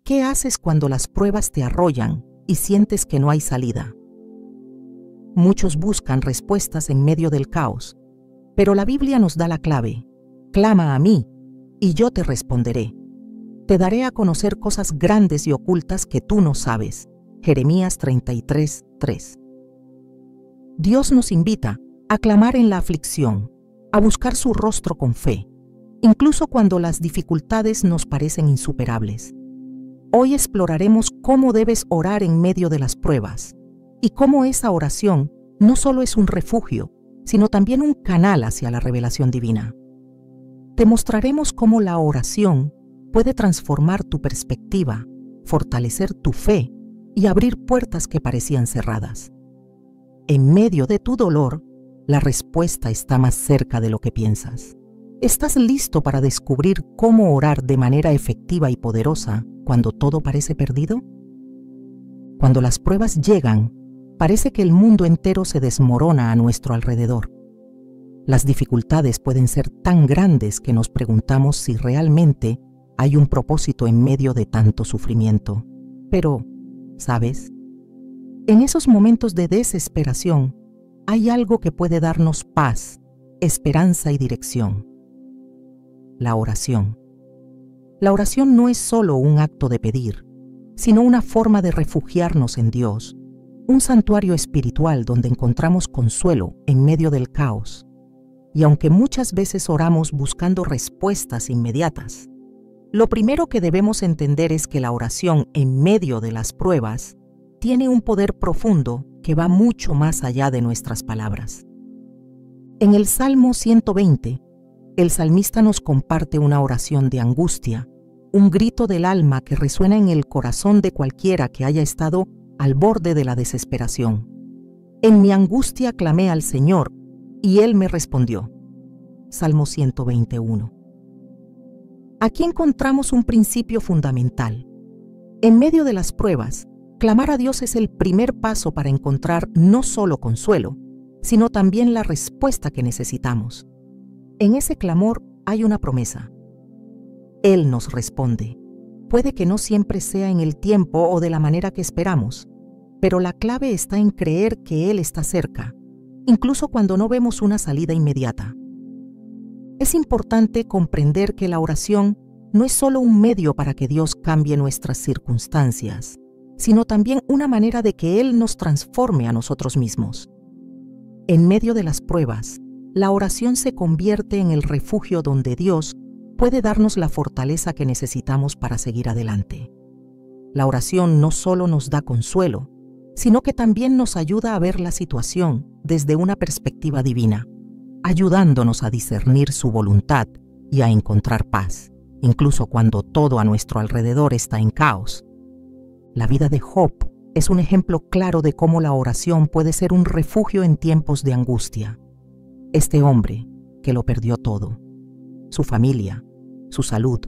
¿Qué haces cuando las pruebas te arrollan y sientes que no hay salida? Muchos buscan respuestas en medio del caos, pero la Biblia nos da la clave. Clama a mí, y yo te responderé. Te daré a conocer cosas grandes y ocultas que tú no sabes. Jeremías 33:3. Dios nos invita a clamar en la aflicción, a buscar su rostro con fe, incluso cuando las dificultades nos parecen insuperables. Hoy exploraremos cómo debes orar en medio de las pruebas y cómo esa oración no solo es un refugio, sino también un canal hacia la revelación divina. Te mostraremos cómo la oración puede transformar tu perspectiva, fortalecer tu fe y abrir puertas que parecían cerradas. En medio de tu dolor, la respuesta está más cerca de lo que piensas. ¿Estás listo para descubrir cómo orar de manera efectiva y poderosa cuando todo parece perdido? Cuando las pruebas llegan, parece que el mundo entero se desmorona a nuestro alrededor. Las dificultades pueden ser tan grandes que nos preguntamos si realmente hay un propósito en medio de tanto sufrimiento. Pero, ¿sabes? En esos momentos de desesperación, hay algo que puede darnos paz, esperanza y dirección. La oración. La oración no es solo un acto de pedir, sino una forma de refugiarnos en Dios, un santuario espiritual donde encontramos consuelo en medio del caos. Y aunque muchas veces oramos buscando respuestas inmediatas, lo primero que debemos entender es que la oración en medio de las pruebas tiene un poder profundo que va mucho más allá de nuestras palabras. En el Salmo 120, el salmista nos comparte una oración de angustia, un grito del alma que resuena en el corazón de cualquiera que haya estado al borde de la desesperación. En mi angustia clamé al Señor, y Él me respondió. Salmo 121. Aquí encontramos un principio fundamental. En medio de las pruebas, clamar a Dios es el primer paso para encontrar no solo consuelo, sino también la respuesta que necesitamos. En ese clamor hay una promesa. Él nos responde. Puede que no siempre sea en el tiempo o de la manera que esperamos, pero la clave está en creer que Él está cerca, incluso cuando no vemos una salida inmediata. Es importante comprender que la oración no es solo un medio para que Dios cambie nuestras circunstancias, sino también una manera de que Él nos transforme a nosotros mismos. En medio de las pruebas, la oración se convierte en el refugio donde Dios puede darnos la fortaleza que necesitamos para seguir adelante. La oración no solo nos da consuelo, sino que también nos ayuda a ver la situación desde una perspectiva divina, ayudándonos a discernir su voluntad y a encontrar paz, incluso cuando todo a nuestro alrededor está en caos. La vida de Job es un ejemplo claro de cómo la oración puede ser un refugio en tiempos de angustia. Este hombre, que lo perdió todo, su familia, su salud,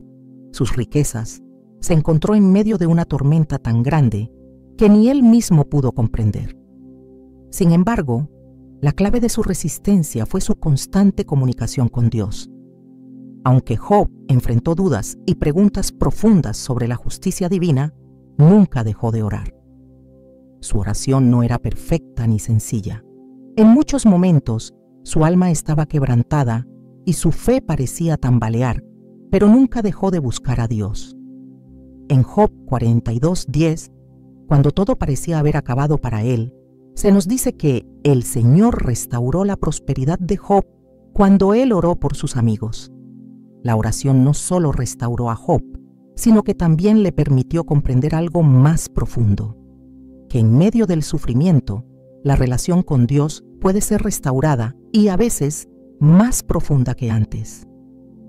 sus riquezas, se encontró en medio de una tormenta tan grande que ni él mismo pudo comprender. Sin embargo, la clave de su resistencia fue su constante comunicación con Dios. Aunque Job enfrentó dudas y preguntas profundas sobre la justicia divina, nunca dejó de orar. Su oración no era perfecta ni sencilla. En muchos momentos, su alma estaba quebrantada y su fe parecía tambalear, pero nunca dejó de buscar a Dios. En Job 42:10, cuando todo parecía haber acabado para él, se nos dice que el Señor restauró la prosperidad de Job cuando él oró por sus amigos. La oración no solo restauró a Job, sino que también le permitió comprender algo más profundo, que en medio del sufrimiento, la relación con Dios puede ser restaurada y a veces más profunda que antes.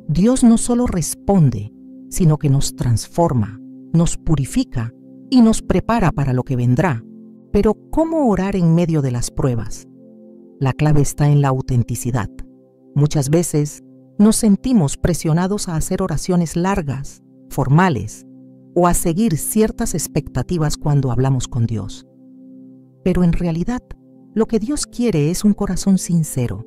Dios no solo responde, sino que nos transforma, nos purifica y nos prepara para lo que vendrá. Pero ¿cómo orar en medio de las pruebas? La clave está en la autenticidad. Muchas veces nos sentimos presionados a hacer oraciones largas, formales, o a seguir ciertas expectativas cuando hablamos con Dios. Pero en realidad, lo que Dios quiere es un corazón sincero.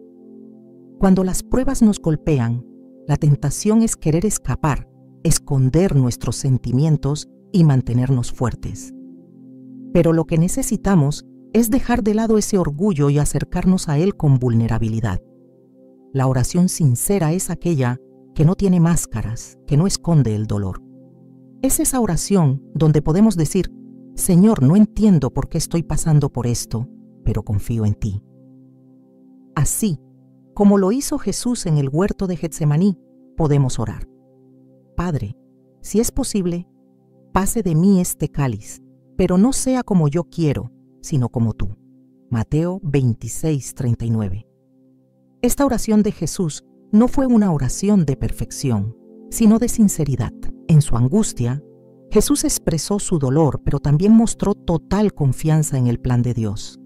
Cuando las pruebas nos golpean, la tentación es querer escapar, esconder nuestros sentimientos y mantenernos fuertes. Pero lo que necesitamos es dejar de lado ese orgullo y acercarnos a Él con vulnerabilidad. La oración sincera es aquella que no tiene máscaras, que no esconde el dolor. Es esa oración donde podemos decir: Señor, no entiendo por qué estoy pasando por esto, pero confío en ti. Así, como lo hizo Jesús en el huerto de Getsemaní, podemos orar: Padre, si es posible, pase de mí este cáliz, pero no sea como yo quiero, sino como tú. Mateo 26:39. Esta oración de Jesús no fue una oración de perfección, sino de sinceridad. En su angustia, Jesús expresó su dolor, pero también mostró total confianza en el plan de Dios.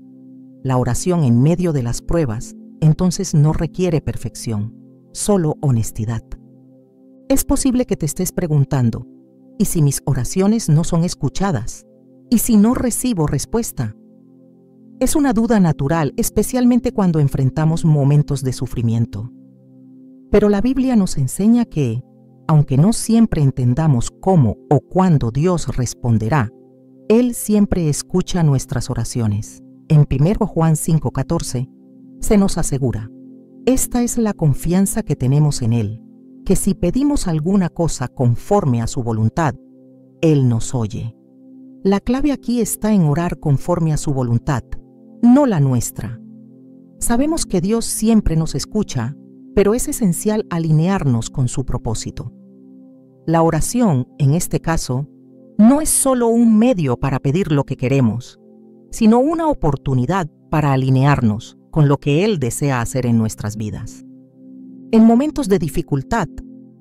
La oración en medio de las pruebas, entonces, no requiere perfección, solo honestidad. Es posible que te estés preguntando: ¿y si mis oraciones no son escuchadas? ¿Y si no recibo respuesta? Es una duda natural, especialmente cuando enfrentamos momentos de sufrimiento. Pero la Biblia nos enseña que, aunque no siempre entendamos cómo o cuándo Dios responderá, Él siempre escucha nuestras oraciones. En 1 Juan 5:14 se nos asegura: esta es la confianza que tenemos en Él, que si pedimos alguna cosa conforme a su voluntad, Él nos oye. La clave aquí está en orar conforme a su voluntad, no la nuestra. Sabemos que Dios siempre nos escucha, pero es esencial alinearnos con su propósito. La oración, en este caso, no es solo un medio para pedir lo que queremos, sino una oportunidad para alinearnos con lo que Él desea hacer en nuestras vidas. En momentos de dificultad,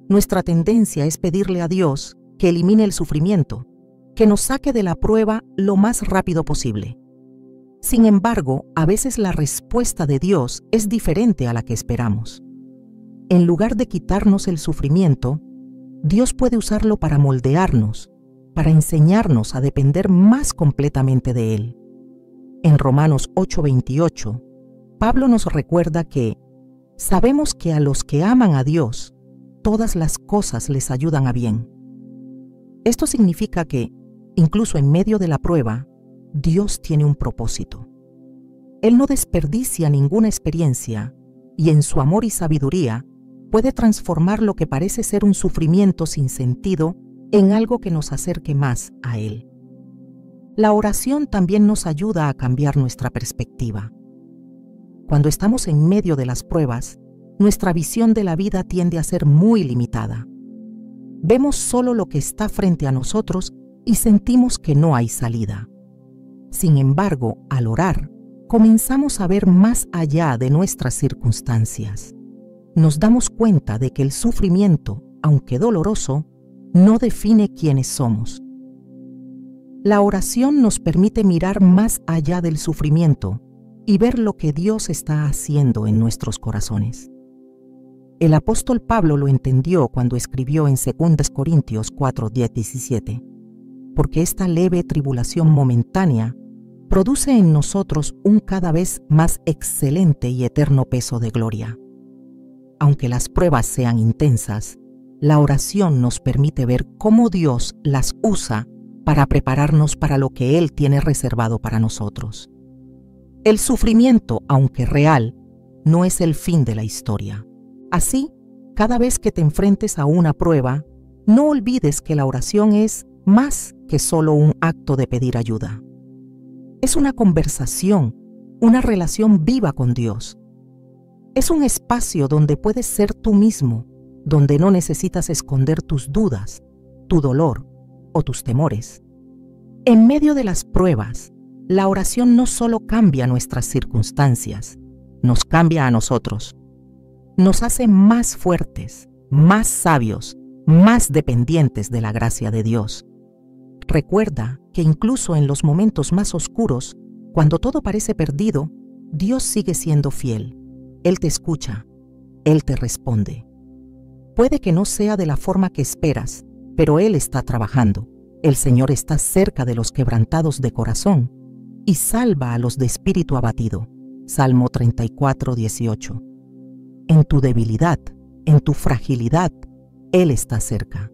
nuestra tendencia es pedirle a Dios que elimine el sufrimiento, que nos saque de la prueba lo más rápido posible. Sin embargo, a veces la respuesta de Dios es diferente a la que esperamos. En lugar de quitarnos el sufrimiento, Dios puede usarlo para moldearnos, para enseñarnos a depender más completamente de Él. En Romanos 8:28, Pablo nos recuerda que sabemos que a los que aman a Dios, todas las cosas les ayudan a bien. Esto significa que, incluso en medio de la prueba, Dios tiene un propósito. Él no desperdicia ninguna experiencia y en su amor y sabiduría puede transformar lo que parece ser un sufrimiento sin sentido en algo que nos acerque más a Él. La oración también nos ayuda a cambiar nuestra perspectiva. Cuando estamos en medio de las pruebas, nuestra visión de la vida tiende a ser muy limitada. Vemos solo lo que está frente a nosotros y sentimos que no hay salida. Sin embargo, al orar, comenzamos a ver más allá de nuestras circunstancias. Nos damos cuenta de que el sufrimiento, aunque doloroso, no define quiénes somos. La oración nos permite mirar más allá del sufrimiento y ver lo que Dios está haciendo en nuestros corazones. El apóstol Pablo lo entendió cuando escribió en 2 Corintios 4:17, porque esta leve tribulación momentánea produce en nosotros un cada vez más excelente y eterno peso de gloria. Aunque las pruebas sean intensas, la oración nos permite ver cómo Dios las usa para prepararnos para lo que Él tiene reservado para nosotros. El sufrimiento, aunque real, no es el fin de la historia. Así, cada vez que te enfrentes a una prueba, no olvides que la oración es más que solo un acto de pedir ayuda. Es una conversación, una relación viva con Dios. Es un espacio donde puedes ser tú mismo, donde no necesitas esconder tus dudas, tu dolor o tus temores. En medio de las pruebas, la oración no solo cambia nuestras circunstancias, nos cambia a nosotros. Nos hace más fuertes, más sabios, más dependientes de la gracia de Dios. Recuerda que incluso en los momentos más oscuros, cuando todo parece perdido, Dios sigue siendo fiel. Él te escucha, Él te responde. Puede que no sea de la forma que esperas, pero Él está trabajando. El Señor está cerca de los quebrantados de corazón y salva a los de espíritu abatido. Salmo 34:18. En tu debilidad, en tu fragilidad, Él está cerca.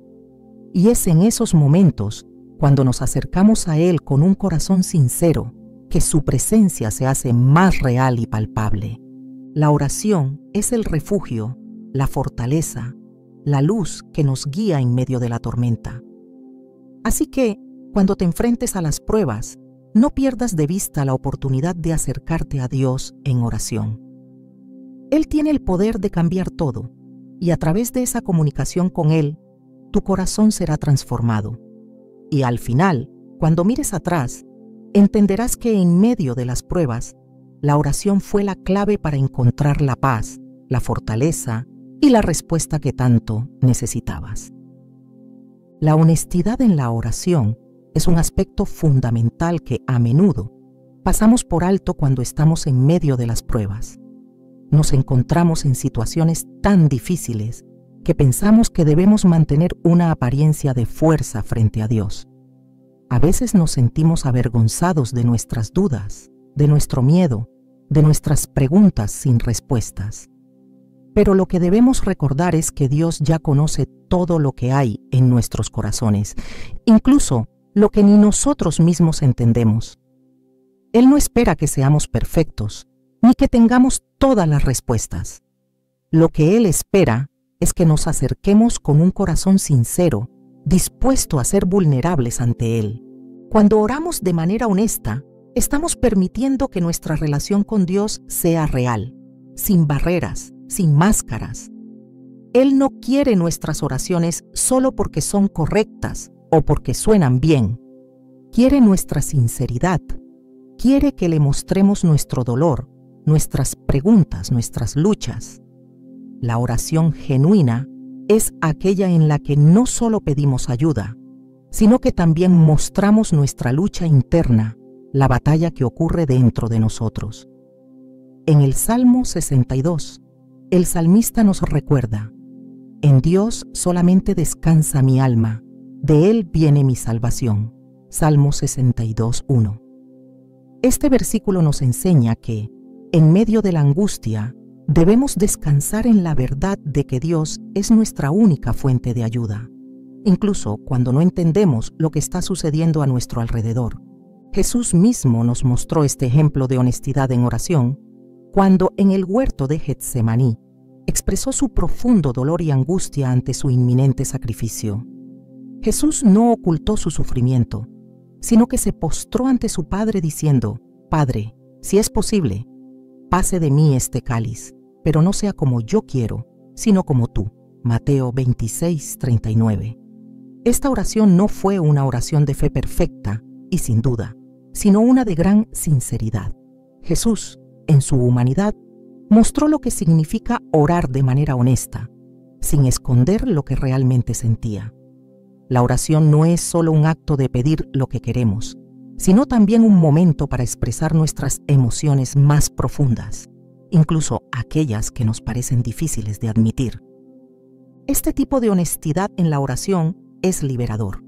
Y es en esos momentos Cuando nos acercamos a Él con un corazón sincero, que su presencia se hace más real y palpable. La oración es el refugio, la fortaleza, la luz que nos guía en medio de la tormenta. Así que, cuando te enfrentes a las pruebas, no pierdas de vista la oportunidad de acercarte a Dios en oración. Él tiene el poder de cambiar todo, y a través de esa comunicación con Él, tu corazón será transformado. Y al final, cuando mires atrás, entenderás que en medio de las pruebas, la oración fue la clave para encontrar la paz, la fortaleza y la respuesta que tanto necesitabas. La honestidad en la oración es un aspecto fundamental que a menudo pasamos por alto cuando estamos en medio de las pruebas. Nos encontramos en situaciones tan difíciles que pensamos que debemos mantener una apariencia de fuerza frente a Dios. A veces nos sentimos avergonzados de nuestras dudas, de nuestro miedo, de nuestras preguntas sin respuestas. Pero lo que debemos recordar es que Dios ya conoce todo lo que hay en nuestros corazones, incluso lo que ni nosotros mismos entendemos. Él no espera que seamos perfectos, ni que tengamos todas las respuestas. Lo que Él espera es que nos acerquemos con un corazón sincero, dispuesto a ser vulnerables ante Él. Cuando oramos de manera honesta, estamos permitiendo que nuestra relación con Dios sea real, sin barreras, sin máscaras. Él no quiere nuestras oraciones solo porque son correctas o porque suenan bien. Quiere nuestra sinceridad. Quiere que le mostremos nuestro dolor, nuestras preguntas, nuestras luchas. La oración genuina es aquella en la que no solo pedimos ayuda, sino que también mostramos nuestra lucha interna, la batalla que ocurre dentro de nosotros. En el Salmo 62, el salmista nos recuerda: en Dios solamente descansa mi alma, de Él viene mi salvación. Salmo 62:1. Este versículo nos enseña que, en medio de la angustia, debemos descansar en la verdad de que Dios es nuestra única fuente de ayuda, incluso cuando no entendemos lo que está sucediendo a nuestro alrededor. Jesús mismo nos mostró este ejemplo de honestidad en oración cuando en el huerto de Getsemaní expresó su profundo dolor y angustia ante su inminente sacrificio. Jesús no ocultó su sufrimiento, sino que se postró ante su Padre diciendo: Padre, si es posible, pase de mí este cáliz, pero no sea como yo quiero, sino como tú. Mateo 26:39. Esta oración no fue una oración de fe perfecta y sin duda, sino una de gran sinceridad. Jesús, en su humanidad, mostró lo que significa orar de manera honesta, sin esconder lo que realmente sentía. La oración no es solo un acto de pedir lo que queremos, sino también un momento para expresar nuestras emociones más profundas, incluso aquellas que nos parecen difíciles de admitir. Este tipo de honestidad en la oración es liberador.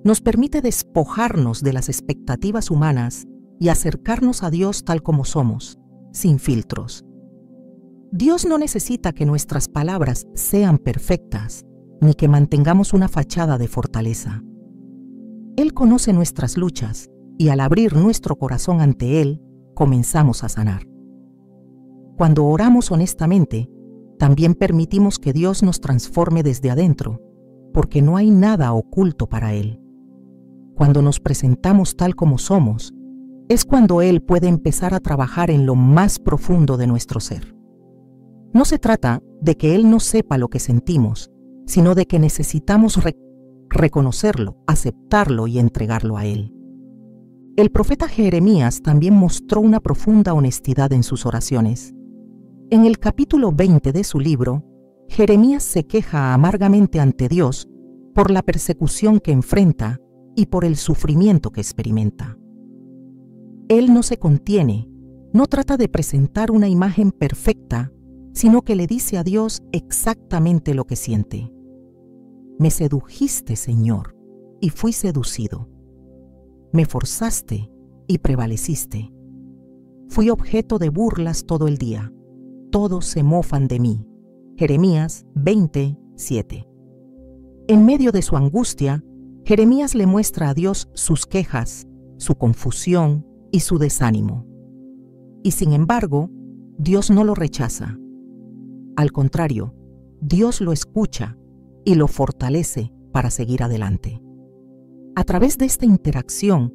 Nos permite despojarnos de las expectativas humanas y acercarnos a Dios tal como somos, sin filtros. Dios no necesita que nuestras palabras sean perfectas, ni que mantengamos una fachada de fortaleza. Él conoce nuestras luchas y al abrir nuestro corazón ante Él, comenzamos a sanar. Cuando oramos honestamente, también permitimos que Dios nos transforme desde adentro, porque no hay nada oculto para Él. Cuando nos presentamos tal como somos, es cuando Él puede empezar a trabajar en lo más profundo de nuestro ser. No se trata de que Él no sepa lo que sentimos, sino de que necesitamos reconocerlo, aceptarlo y entregarlo a Él. El profeta Jeremías también mostró una profunda honestidad en sus oraciones. En el capítulo 20 de su libro, Jeremías se queja amargamente ante Dios por la persecución que enfrenta y por el sufrimiento que experimenta. Él no se contiene, no trata de presentar una imagen perfecta, sino que le dice a Dios exactamente lo que siente. Me sedujiste, Señor, y fui seducido. Me forzaste y prevaleciste. Fui objeto de burlas todo el día. Todos se mofan de mí. Jeremías 20:7. En medio de su angustia, Jeremías le muestra a Dios sus quejas, su confusión y su desánimo. Y sin embargo, Dios no lo rechaza. Al contrario, Dios lo escucha y lo fortalece para seguir adelante. A través de esta interacción,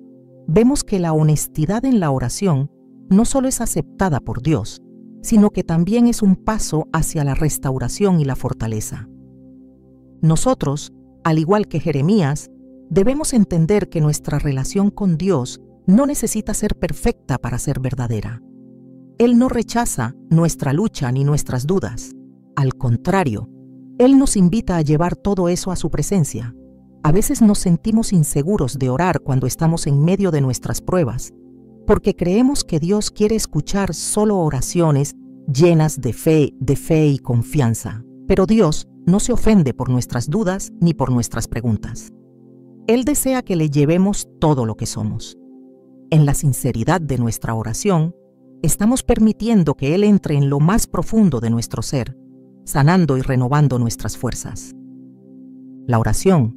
vemos que la honestidad en la oración no solo es aceptada por Dios, sino que también es un paso hacia la restauración y la fortaleza. Nosotros, al igual que Jeremías, debemos entender que nuestra relación con Dios no necesita ser perfecta para ser verdadera. Él no rechaza nuestra lucha ni nuestras dudas. Al contrario, Él nos invita a llevar todo eso a su presencia. A veces nos sentimos inseguros de orar cuando estamos en medio de nuestras pruebas, porque creemos que Dios quiere escuchar solo oraciones llenas de fe y confianza. Pero Dios no se ofende por nuestras dudas ni por nuestras preguntas. Él desea que le llevemos todo lo que somos. En la sinceridad de nuestra oración, estamos permitiendo que Él entre en lo más profundo de nuestro ser, sanando y renovando nuestras fuerzas. La oración,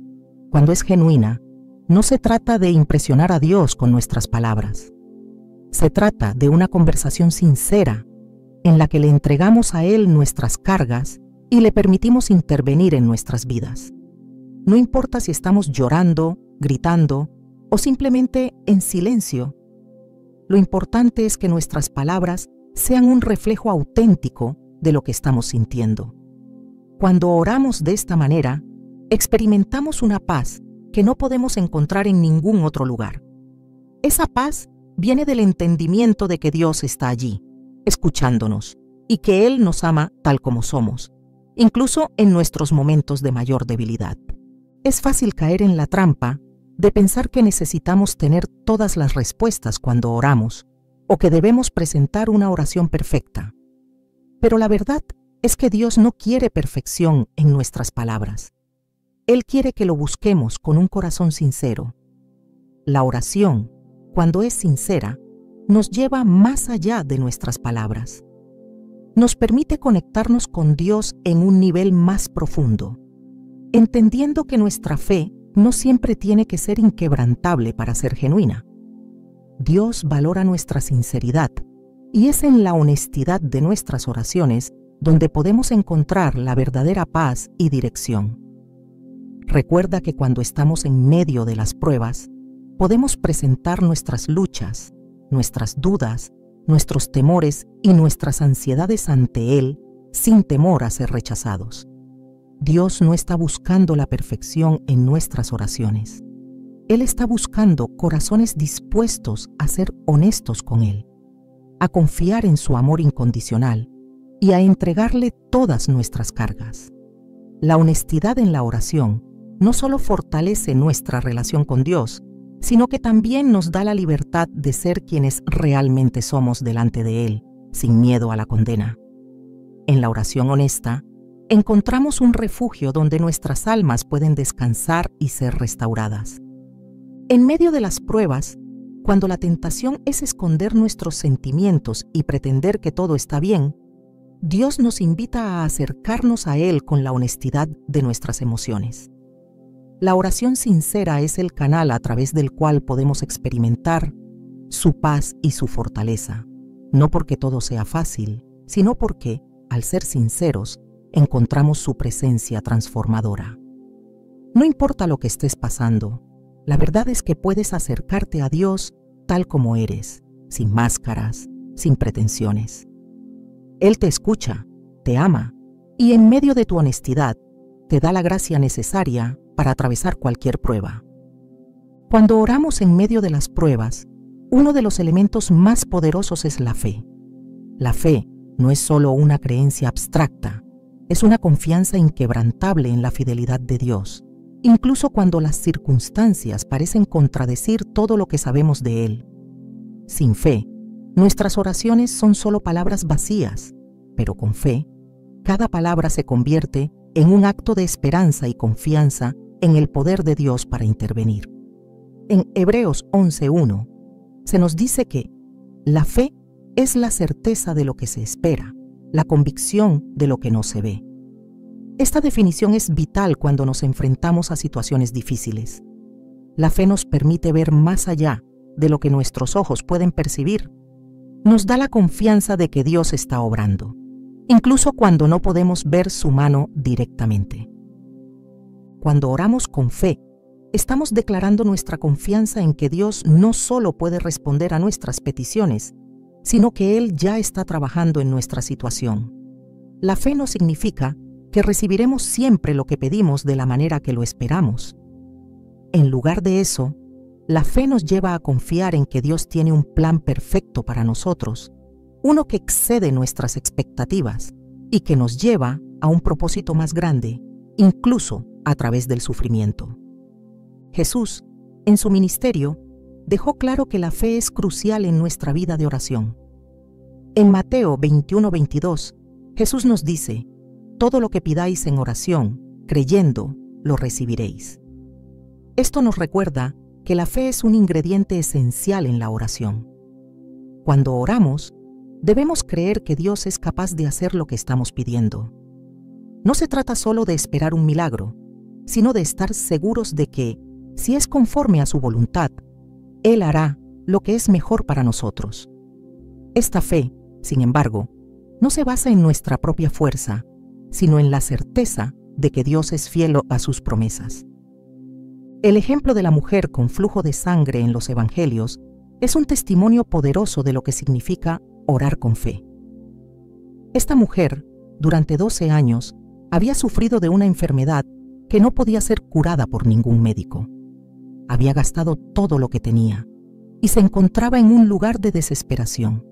cuando es genuina, no se trata de impresionar a Dios con nuestras palabras. Se trata de una conversación sincera en la que le entregamos a Él nuestras cargas y le permitimos intervenir en nuestras vidas. No importa si estamos llorando, gritando o simplemente en silencio. Lo importante es que nuestras palabras sean un reflejo auténtico de lo que estamos sintiendo. Cuando oramos de esta manera, experimentamos una paz que no podemos encontrar en ningún otro lugar. Esa paz viene del entendimiento de que Dios está allí, escuchándonos, y que Él nos ama tal como somos, incluso en nuestros momentos de mayor debilidad. Es fácil caer en la trampa de pensar que necesitamos tener todas las respuestas cuando oramos, o que debemos presentar una oración perfecta. Pero la verdad es que Dios no quiere perfección en nuestras palabras. Él quiere que lo busquemos con un corazón sincero. La oración, cuando es sincera, nos lleva más allá de nuestras palabras. Nos permite conectarnos con Dios en un nivel más profundo, entendiendo que nuestra fe no siempre tiene que ser inquebrantable para ser genuina. Dios valora nuestra sinceridad y es en la honestidad de nuestras oraciones donde podemos encontrar la verdadera paz y dirección. Recuerda que cuando estamos en medio de las pruebas, podemos presentar nuestras luchas, nuestras dudas, nuestros temores y nuestras ansiedades ante Él sin temor a ser rechazados. Dios no está buscando la perfección en nuestras oraciones. Él está buscando corazones dispuestos a ser honestos con Él, a confiar en su amor incondicional y a entregarle todas nuestras cargas. La honestidad en la oración no solo fortalece nuestra relación con Dios, sino que también nos da la libertad de ser quienes realmente somos delante de Él, sin miedo a la condena. En la oración honesta, encontramos un refugio donde nuestras almas pueden descansar y ser restauradas. En medio de las pruebas, cuando la tentación es esconder nuestros sentimientos y pretender que todo está bien, Dios nos invita a acercarnos a Él con la honestidad de nuestras emociones. La oración sincera es el canal a través del cual podemos experimentar su paz y su fortaleza, no porque todo sea fácil, sino porque, al ser sinceros, encontramos su presencia transformadora. No importa lo que estés pasando, la verdad es que puedes acercarte a Dios tal como eres, sin máscaras, sin pretensiones. Él te escucha, te ama, y en medio de tu honestidad, te da la gracia necesaria para atravesar cualquier prueba. Cuando oramos en medio de las pruebas, uno de los elementos más poderosos es la fe. La fe no es solo una creencia abstracta, es una confianza inquebrantable en la fidelidad de Dios, incluso cuando las circunstancias parecen contradecir todo lo que sabemos de Él. Sin fe, nuestras oraciones son solo palabras vacías, pero con fe, cada palabra se convierte en un acto de esperanza y confianza en el poder de Dios para intervenir. En Hebreos 11:1 se nos dice que la fe es la certeza de lo que se espera, la convicción de lo que no se ve. Esta definición es vital cuando nos enfrentamos a situaciones difíciles. La fe nos permite ver más allá de lo que nuestros ojos pueden percibir. Nos da la confianza de que Dios está obrando, incluso cuando no podemos ver su mano directamente. Cuando oramos con fe, estamos declarando nuestra confianza en que Dios no solo puede responder a nuestras peticiones, sino que Él ya está trabajando en nuestra situación. La fe no significa que recibiremos siempre lo que pedimos de la manera que lo esperamos. En lugar de eso, la fe nos lleva a confiar en que Dios tiene un plan perfecto para nosotros, uno que excede nuestras expectativas y que nos lleva a un propósito más grande, incluso a través del sufrimiento. Jesús, en su ministerio, dejó claro que la fe es crucial en nuestra vida de oración. En Mateo 21:22, Jesús nos dice: «Todo lo que pidáis en oración, creyendo, lo recibiréis». Esto nos recuerda que la fe es un ingrediente esencial en la oración. Cuando oramos, debemos creer que Dios es capaz de hacer lo que estamos pidiendo. No se trata solo de esperar un milagro, sino de estar seguros de que, si es conforme a su voluntad, Él hará lo que es mejor para nosotros. Esta fe, sin embargo, no se basa en nuestra propia fuerza, sino en la certeza de que Dios es fiel a sus promesas. El ejemplo de la mujer con flujo de sangre en los evangelios es un testimonio poderoso de lo que significa orar con fe. Esta mujer, durante 12 años, había sufrido de una enfermedad que no podía ser curada por ningún médico. Había gastado todo lo que tenía y se encontraba en un lugar de desesperación.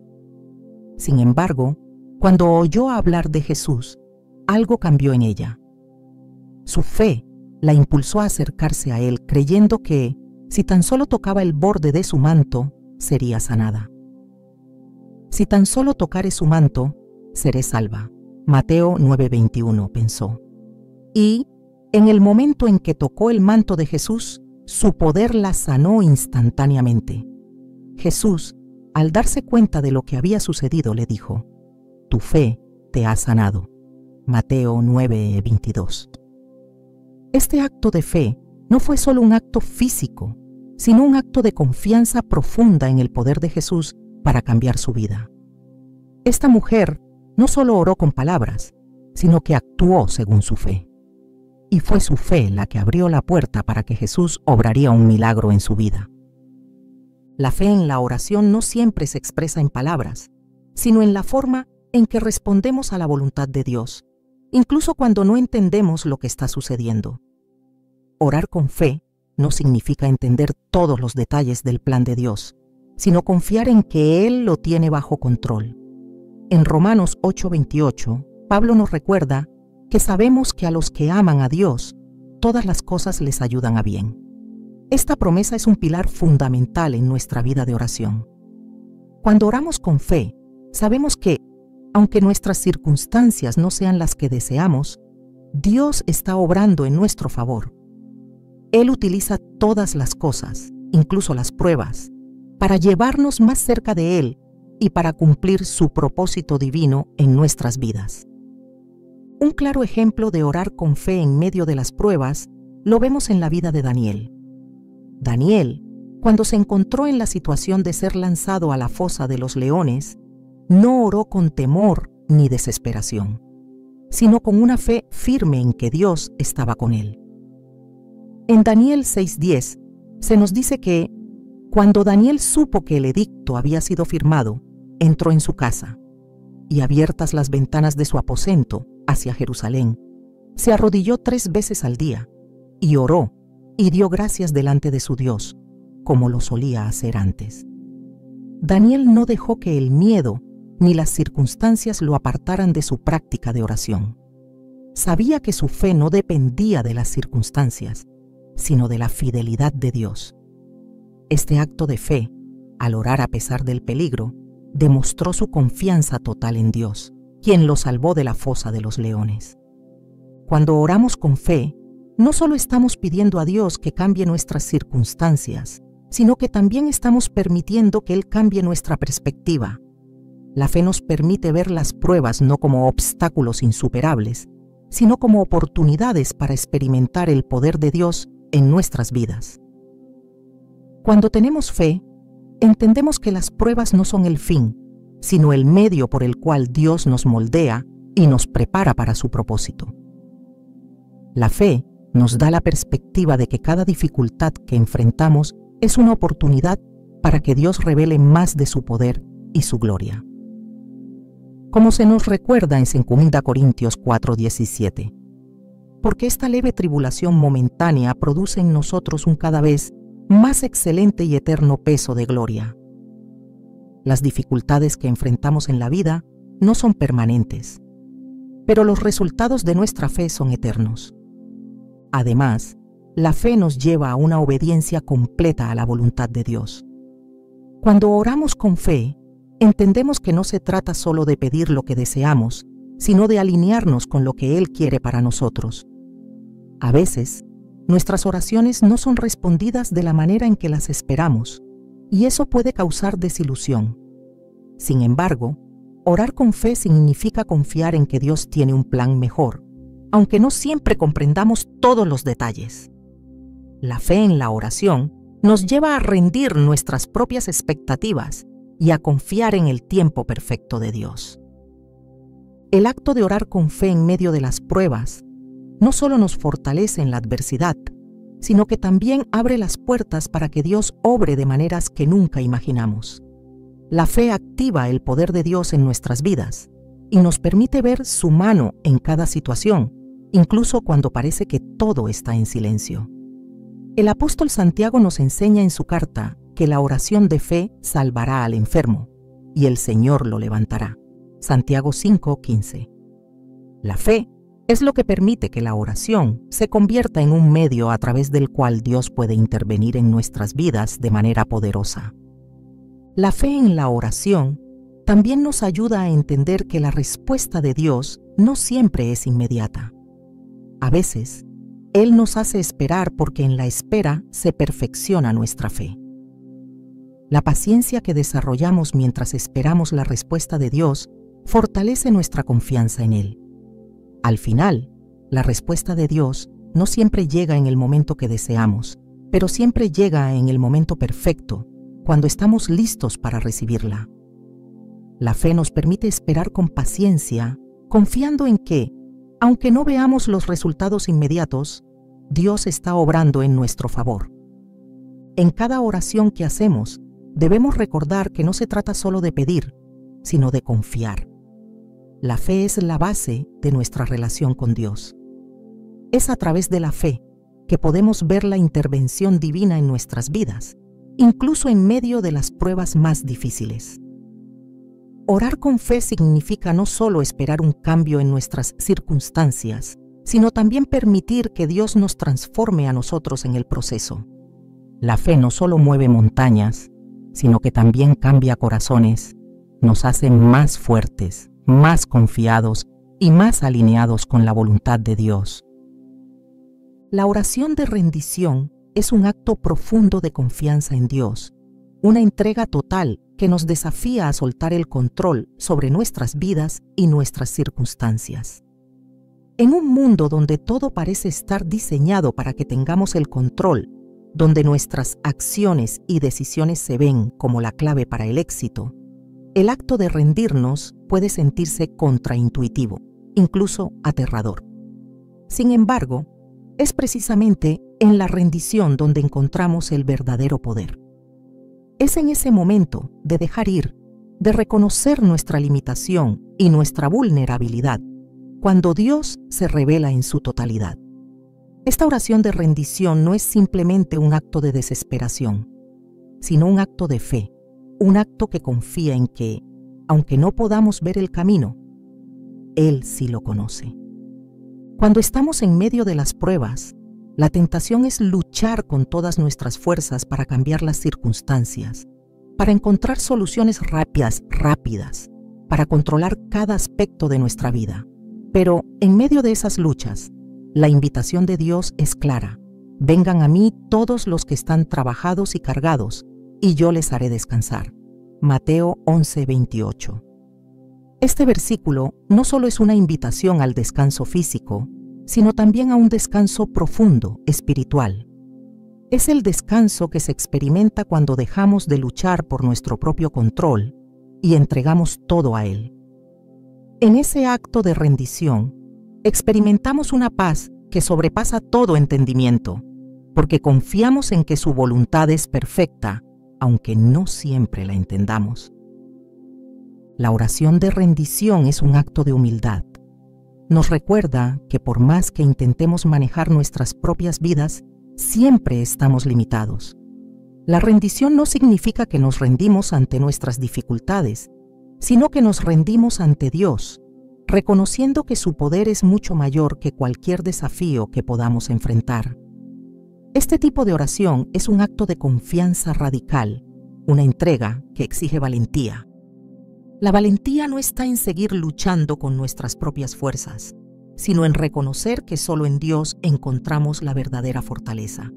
Sin embargo, cuando oyó hablar de Jesús, algo cambió en ella. Su fe la impulsó a acercarse a Él, creyendo que, si tan solo tocaba el borde de su manto, sería sanada. Si tan solo tocare su manto, seré salva. Mateo 9:21, pensó. Y, en el momento en que tocó el manto de Jesús, su poder la sanó instantáneamente. Jesús, al darse cuenta de lo que había sucedido, le dijo: «Tu fe te ha sanado». Mateo 9:22. Este acto de fe no fue solo un acto físico, sino un acto de confianza profunda en el poder de Jesús para cambiar su vida. Esta mujer no solo oró con palabras, sino que actuó según su fe. Y fue su fe la que abrió la puerta para que Jesús obraría un milagro en su vida. La fe en la oración no siempre se expresa en palabras, sino en la forma en que respondemos a la voluntad de Dios, incluso cuando no entendemos lo que está sucediendo. Orar con fe no significa entender todos los detalles del plan de Dios, sino confiar en que Él lo tiene bajo control. En Romanos 8:28, Pablo nos recuerda que sabemos que a los que aman a Dios, todas las cosas les ayudan a bien. Esta promesa es un pilar fundamental en nuestra vida de oración. Cuando oramos con fe, sabemos que, aunque nuestras circunstancias no sean las que deseamos, Dios está obrando en nuestro favor. Él utiliza todas las cosas, incluso las pruebas, para llevarnos más cerca de Él y para cumplir su propósito divino en nuestras vidas. Un claro ejemplo de orar con fe en medio de las pruebas lo vemos en la vida de Daniel. Daniel, cuando se encontró en la situación de ser lanzado a la fosa de los leones, no oró con temor ni desesperación, sino con una fe firme en que Dios estaba con él. En Daniel 6:10 se nos dice que, cuando Daniel supo que el edicto había sido firmado, entró en su casa, y abiertas las ventanas de su aposento hacia Jerusalén, se arrodilló 3 veces al día, y oró, y dio gracias delante de su Dios, como lo solía hacer antes. Daniel no dejó que el miedo ni las circunstancias lo apartaran de su práctica de oración. Sabía que su fe no dependía de las circunstancias, sino de la fidelidad de Dios. Este acto de fe, al orar a pesar del peligro, demostró su confianza total en Dios, quien lo salvó de la fosa de los leones. Cuando oramos con fe, no solo estamos pidiendo a Dios que cambie nuestras circunstancias, sino que también estamos permitiendo que Él cambie nuestra perspectiva. La fe nos permite ver las pruebas no como obstáculos insuperables, sino como oportunidades para experimentar el poder de Dios en nuestras vidas. Cuando tenemos fe, entendemos que las pruebas no son el fin, sino el medio por el cual Dios nos moldea y nos prepara para su propósito. La fe nos da la perspectiva de que cada dificultad que enfrentamos es una oportunidad para que Dios revele más de su poder y su gloria. Como se nos recuerda en 2 Corintios 4:17, porque esta leve tribulación momentánea produce en nosotros un cada vez más excelente y eterno peso de gloria. Las dificultades que enfrentamos en la vida no son permanentes, pero los resultados de nuestra fe son eternos. Además, la fe nos lleva a una obediencia completa a la voluntad de Dios. Cuando oramos con fe, entendemos que no se trata solo de pedir lo que deseamos, sino de alinearnos con lo que Él quiere para nosotros. A veces, nuestras oraciones no son respondidas de la manera en que las esperamos, y eso puede causar desilusión. Sin embargo, orar con fe significa confiar en que Dios tiene un plan mejor, aunque no siempre comprendamos todos los detalles. La fe en la oración nos lleva a rendir nuestras propias expectativas y a confiar en el tiempo perfecto de Dios. El acto de orar con fe en medio de las pruebas no solo nos fortalece en la adversidad, sino que también abre las puertas para que Dios obre de maneras que nunca imaginamos. La fe activa el poder de Dios en nuestras vidas y nos permite ver su mano en cada situación, incluso cuando parece que todo está en silencio. El apóstol Santiago nos enseña en su carta que la oración de fe salvará al enfermo y el Señor lo levantará. Santiago 5:15. La fe es lo que permite que la oración se convierta en un medio a través del cual Dios puede intervenir en nuestras vidas de manera poderosa. La fe en la oración también nos ayuda a entender que la respuesta de Dios no siempre es inmediata. A veces, Él nos hace esperar porque en la espera se perfecciona nuestra fe. La paciencia que desarrollamos mientras esperamos la respuesta de Dios fortalece nuestra confianza en Él. Al final, la respuesta de Dios no siempre llega en el momento que deseamos, pero siempre llega en el momento perfecto, cuando estamos listos para recibirla. La fe nos permite esperar con paciencia, confiando en que, aunque no veamos los resultados inmediatos, Dios está obrando en nuestro favor. En cada oración que hacemos, debemos recordar que no se trata solo de pedir, sino de confiar. La fe es la base de nuestra relación con Dios. Es a través de la fe que podemos ver la intervención divina en nuestras vidas, incluso en medio de las pruebas más difíciles. Orar con fe significa no solo esperar un cambio en nuestras circunstancias, sino también permitir que Dios nos transforme a nosotros en el proceso. La fe no solo mueve montañas, sino que también cambia corazones, nos hace más fuertes, más confiados y más alineados con la voluntad de Dios. La oración de rendición es un acto profundo de confianza en Dios, una entrega total que nos desafía a soltar el control sobre nuestras vidas y nuestras circunstancias. En un mundo donde todo parece estar diseñado para que tengamos el control, donde nuestras acciones y decisiones se ven como la clave para el éxito, el acto de rendirnos puede sentirse contraintuitivo, incluso aterrador. Sin embargo, es precisamente en la rendición donde encontramos el verdadero poder. Es en ese momento de dejar ir, de reconocer nuestra limitación y nuestra vulnerabilidad, cuando Dios se revela en su totalidad. Esta oración de rendición no es simplemente un acto de desesperación, sino un acto de fe, un acto que confía en que, aunque no podamos ver el camino, Él sí lo conoce. Cuando estamos en medio de las pruebas, la tentación es luchar con todas nuestras fuerzas para cambiar las circunstancias, para encontrar soluciones rápidas, para controlar cada aspecto de nuestra vida. Pero en medio de esas luchas, la invitación de Dios es clara: vengan a mí todos los que están trabajados y cargados, y yo les haré descansar. Mateo 11:28. Este versículo no solo es una invitación al descanso físico, sino también a un descanso profundo, espiritual. Es el descanso que se experimenta cuando dejamos de luchar por nuestro propio control y entregamos todo a Él. En ese acto de rendición, experimentamos una paz que sobrepasa todo entendimiento, porque confiamos en que su voluntad es perfecta, aunque no siempre la entendamos. La oración de rendición es un acto de humildad. Nos recuerda que por más que intentemos manejar nuestras propias vidas, siempre estamos limitados. La rendición no significa que nos rendimos ante nuestras dificultades, sino que nos rendimos ante Dios, reconociendo que su poder es mucho mayor que cualquier desafío que podamos enfrentar. Este tipo de oración es un acto de confianza radical, una entrega que exige valentía. La valentía no está en seguir luchando con nuestras propias fuerzas, sino en reconocer que solo en Dios encontramos la verdadera fortaleza.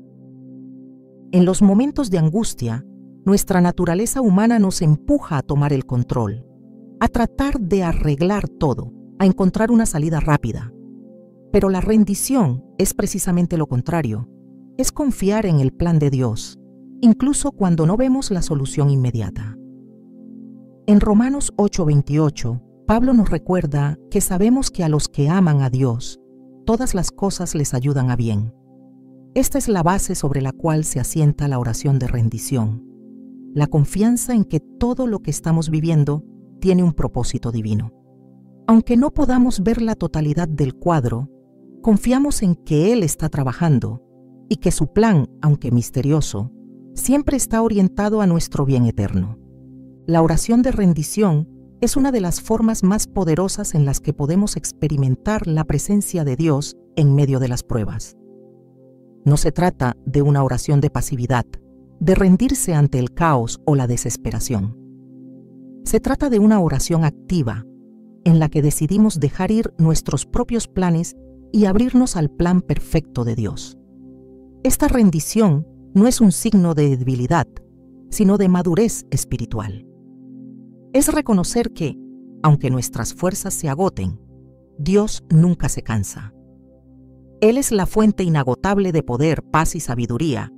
En los momentos de angustia, nuestra naturaleza humana nos empuja a tomar el control, a tratar de arreglar todo, a encontrar una salida rápida. Pero la rendición es precisamente lo contrario. Es confiar en el plan de Dios, incluso cuando no vemos la solución inmediata. En Romanos 8:28, Pablo nos recuerda que sabemos que a los que aman a Dios, todas las cosas les ayudan a bien. Esta es la base sobre la cual se asienta la oración de rendición, la confianza en que todo lo que estamos viviendo tiene un propósito divino. Aunque no podamos ver la totalidad del cuadro, confiamos en que Él está trabajando y que su plan, aunque misterioso, siempre está orientado a nuestro bien eterno. La oración de rendición es una de las formas más poderosas en las que podemos experimentar la presencia de Dios en medio de las pruebas. No se trata de una oración de pasividad, de rendirse ante el caos o la desesperación. Se trata de una oración activa, en la que decidimos dejar ir nuestros propios planes y abrirnos al plan perfecto de Dios. Esta rendición no es un signo de debilidad, sino de madurez espiritual. Es reconocer que, aunque nuestras fuerzas se agoten, Dios nunca se cansa. Él es la fuente inagotable de poder, paz y sabiduría,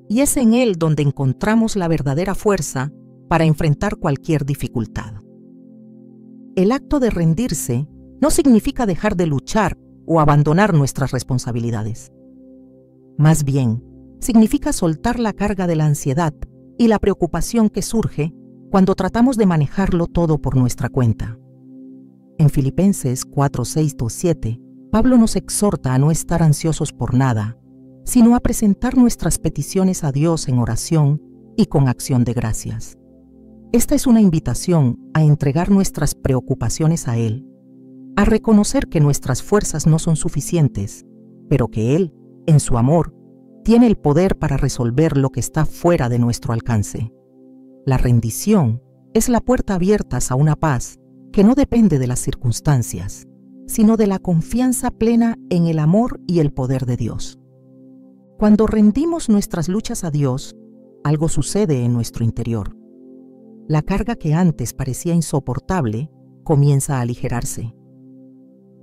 y es en Él donde encontramos la verdadera fuerza para enfrentar cualquier dificultad. El acto de rendirse no significa dejar de luchar o abandonar nuestras responsabilidades. Más bien, significa soltar la carga de la ansiedad y la preocupación que surge cuando tratamos de manejarlo todo por nuestra cuenta. En Filipenses 4:6-7, Pablo nos exhorta a no estar ansiosos por nada, sino a presentar nuestras peticiones a Dios en oración y con acción de gracias. Esta es una invitación a entregar nuestras preocupaciones a Él, a reconocer que nuestras fuerzas no son suficientes, pero que Él, en su amor, tiene el poder para resolver lo que está fuera de nuestro alcance. La rendición es la puerta abierta a una paz que no depende de las circunstancias, sino de la confianza plena en el amor y el poder de Dios. Cuando rendimos nuestras luchas a Dios, algo sucede en nuestro interior. La carga que antes parecía insoportable comienza a aligerarse.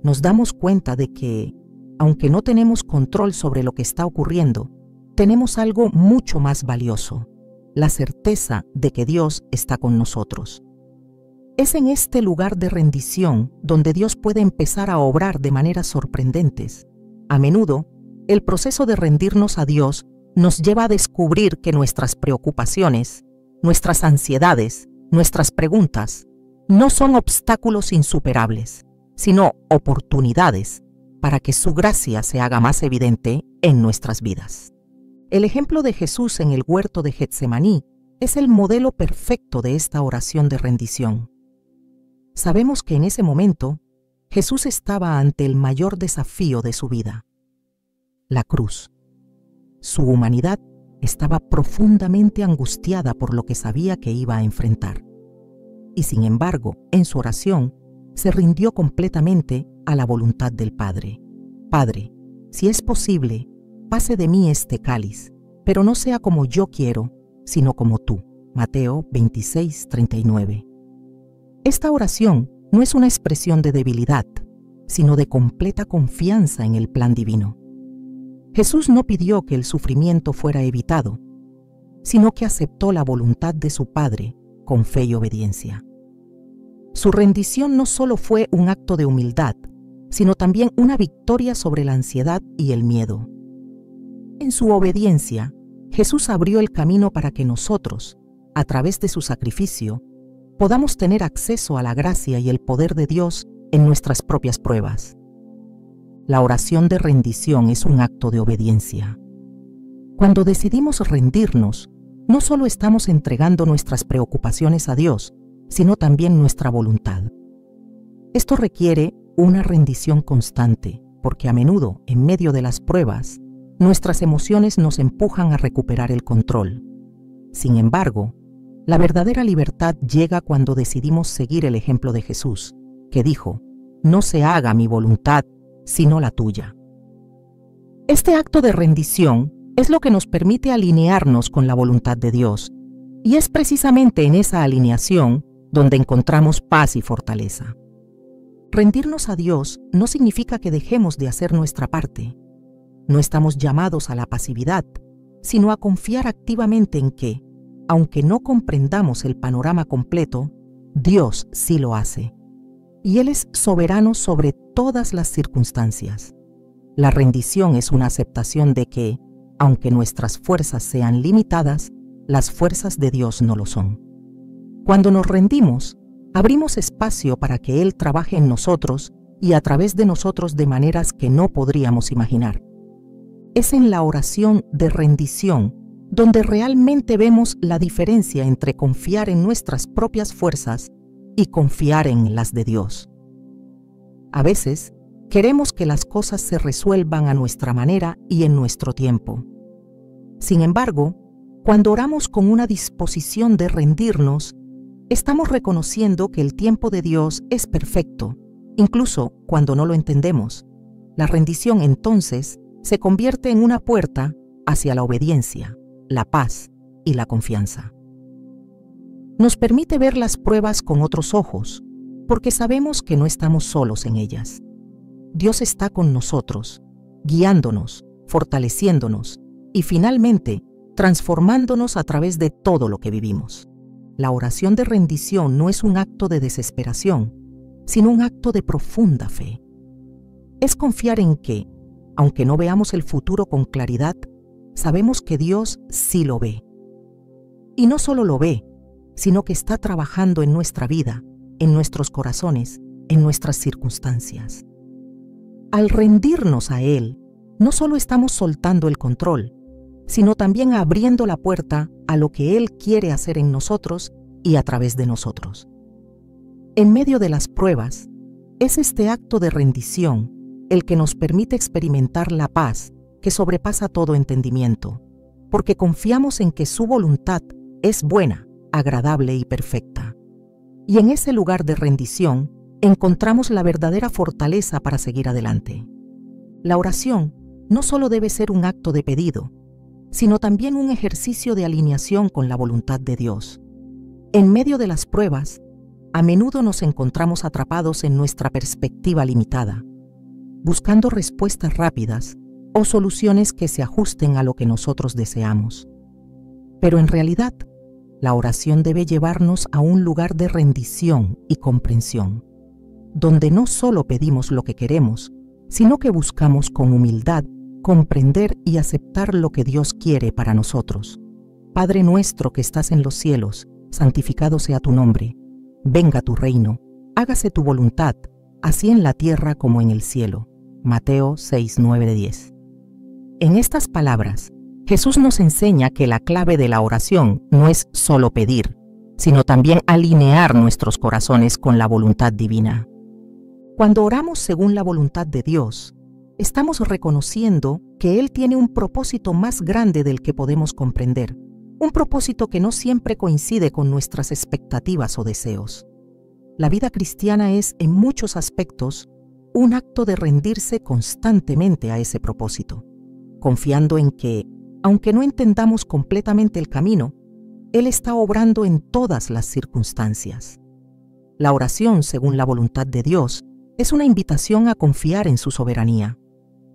Nos damos cuenta de que, aunque no tenemos control sobre lo que está ocurriendo, tenemos algo mucho más valioso: la certeza de que Dios está con nosotros. Es en este lugar de rendición donde Dios puede empezar a obrar de maneras sorprendentes. A menudo, el proceso de rendirnos a Dios nos lleva a descubrir que nuestras preocupaciones, nuestras ansiedades, nuestras preguntas, no son obstáculos insuperables, sino oportunidades para que su gracia se haga más evidente en nuestras vidas. El ejemplo de Jesús en el huerto de Getsemaní es el modelo perfecto de esta oración de rendición. Sabemos que en ese momento Jesús estaba ante el mayor desafío de su vida: la cruz. Su humanidad estaba profundamente angustiada por lo que sabía que iba a enfrentar. Y sin embargo, en su oración, se rindió completamente a la voluntad del Padre. Padre, si es posible, pase de mí este cáliz, pero no sea como yo quiero, sino como tú. Mateo 26:39. Esta oración no es una expresión de debilidad, sino de completa confianza en el plan divino. Jesús no pidió que el sufrimiento fuera evitado, sino que aceptó la voluntad de su Padre con fe y obediencia. Su rendición no solo fue un acto de humildad, sino también una victoria sobre la ansiedad y el miedo. En su obediencia, Jesús abrió el camino para que nosotros, a través de su sacrificio, podamos tener acceso a la gracia y el poder de Dios en nuestras propias pruebas. La oración de rendición es un acto de obediencia. Cuando decidimos rendirnos, no solo estamos entregando nuestras preocupaciones a Dios, sino también nuestra voluntad. Esto requiere una rendición constante, porque a menudo, en medio de las pruebas, nuestras emociones nos empujan a recuperar el control. Sin embargo, la verdadera libertad llega cuando decidimos seguir el ejemplo de Jesús, que dijo: «No se haga mi voluntad, sino la tuya». Este acto de rendición es lo que nos permite alinearnos con la voluntad de Dios, y es precisamente en esa alineación donde encontramos paz y fortaleza. Rendirnos a Dios no significa que dejemos de hacer nuestra parte. No estamos llamados a la pasividad, sino a confiar activamente en que, aunque no comprendamos el panorama completo, Dios sí lo hace. Y Él es soberano sobre todas las circunstancias. La rendición es una aceptación de que, aunque nuestras fuerzas sean limitadas, las fuerzas de Dios no lo son. Cuando nos rendimos, abrimos espacio para que Él trabaje en nosotros y a través de nosotros de maneras que no podríamos imaginar. Es en la oración de rendición donde realmente vemos la diferencia entre confiar en nuestras propias fuerzas y confiar en las de Dios. A veces, queremos que las cosas se resuelvan a nuestra manera y en nuestro tiempo. Sin embargo, cuando oramos con una disposición de rendirnos, estamos reconociendo que el tiempo de Dios es perfecto, incluso cuando no lo entendemos. La rendición entonces se convierte en una puerta hacia la obediencia, la paz y la confianza. Nos permite ver las pruebas con otros ojos, porque sabemos que no estamos solos en ellas. Dios está con nosotros, guiándonos, fortaleciéndonos y finalmente transformándonos a través de todo lo que vivimos. La oración de rendición no es un acto de desesperación, sino un acto de profunda fe. Es confiar en que, aunque no veamos el futuro con claridad, sabemos que Dios sí lo ve. Y no solo lo ve, sino que está trabajando en nuestra vida, en nuestros corazones, en nuestras circunstancias. Al rendirnos a Él, no solo estamos soltando el control, sino también abriendo la puerta a lo que Él quiere hacer en nosotros y a través de nosotros. En medio de las pruebas, es este acto de rendición el que nos permite experimentar la paz que sobrepasa todo entendimiento, porque confiamos en que su voluntad es buena, agradable y perfecta. Y en ese lugar de rendición encontramos la verdadera fortaleza para seguir adelante. La oración no solo debe ser un acto de pedido, sino también un ejercicio de alineación con la voluntad de Dios. En medio de las pruebas, a menudo nos encontramos atrapados en nuestra perspectiva limitada, buscando respuestas rápidas o soluciones que se ajusten a lo que nosotros deseamos. Pero en realidad, la oración debe llevarnos a un lugar de rendición y comprensión, donde no solo pedimos lo que queremos, sino que buscamos con humildad comprender y aceptar lo que Dios quiere para nosotros. Padre nuestro que estás en los cielos, santificado sea tu nombre. Venga tu reino, hágase tu voluntad, así en la tierra como en el cielo. Mateo 6:9-10. En estas palabras, Jesús nos enseña que la clave de la oración no es solo pedir, sino también alinear nuestros corazones con la voluntad divina. Cuando oramos según la voluntad de Dios, estamos reconociendo que Él tiene un propósito más grande del que podemos comprender, un propósito que no siempre coincide con nuestras expectativas o deseos. La vida cristiana es, en muchos aspectos, un acto de rendirse constantemente a ese propósito, confiando en que, aunque no entendamos completamente el camino, Él está obrando en todas las circunstancias. La oración, según la voluntad de Dios, es una invitación a confiar en su soberanía,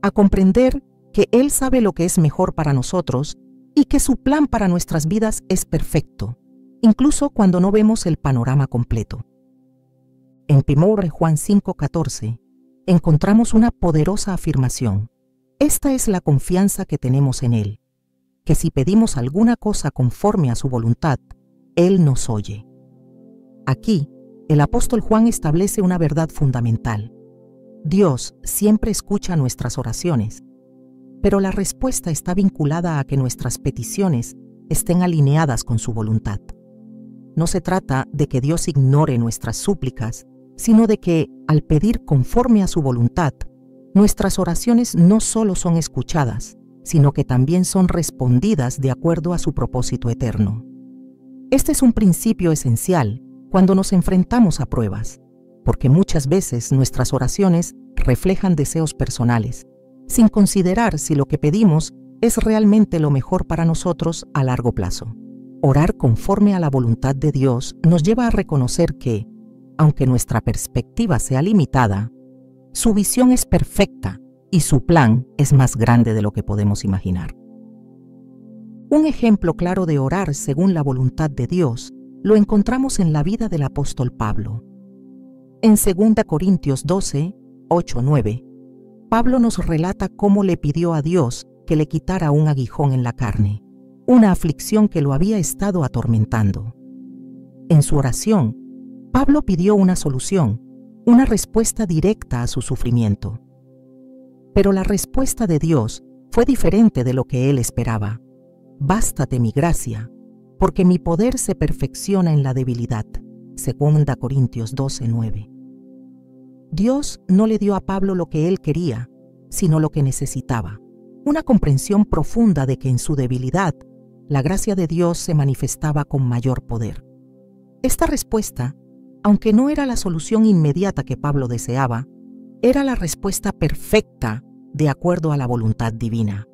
a comprender que Él sabe lo que es mejor para nosotros y que su plan para nuestras vidas es perfecto, incluso cuando no vemos el panorama completo. En 1 Juan 5:14 encontramos una poderosa afirmación. Esta es la confianza que tenemos en Él, que si pedimos alguna cosa conforme a su voluntad, Él nos oye. Aquí, el apóstol Juan establece una verdad fundamental. Dios siempre escucha nuestras oraciones, pero la respuesta está vinculada a que nuestras peticiones estén alineadas con su voluntad. No se trata de que Dios ignore nuestras súplicas, sino de que, al pedir conforme a su voluntad, nuestras oraciones no solo son escuchadas, sino que también son respondidas de acuerdo a su propósito eterno. Este es un principio esencial cuando nos enfrentamos a pruebas, porque muchas veces nuestras oraciones reflejan deseos personales, sin considerar si lo que pedimos es realmente lo mejor para nosotros a largo plazo. Orar conforme a la voluntad de Dios nos lleva a reconocer que, aunque nuestra perspectiva sea limitada, su visión es perfecta y su plan es más grande de lo que podemos imaginar. Un ejemplo claro de orar según la voluntad de Dios lo encontramos en la vida del apóstol Pablo. En 2 Corintios 12, 8-9, Pablo nos relata cómo le pidió a Dios que le quitara un aguijón en la carne, una aflicción que lo había estado atormentando. En su oración, Pablo pidió una solución, una respuesta directa a su sufrimiento. Pero la respuesta de Dios fue diferente de lo que él esperaba. Bástate mi gracia, porque mi poder se perfecciona en la debilidad. 2 Corintios 12:9. Dios no le dio a Pablo lo que él quería, sino lo que necesitaba. Una comprensión profunda de que en su debilidad, la gracia de Dios se manifestaba con mayor poder. Esta respuesta, aunque no era la solución inmediata que Pablo deseaba, era la respuesta perfecta de acuerdo a la voluntad divina.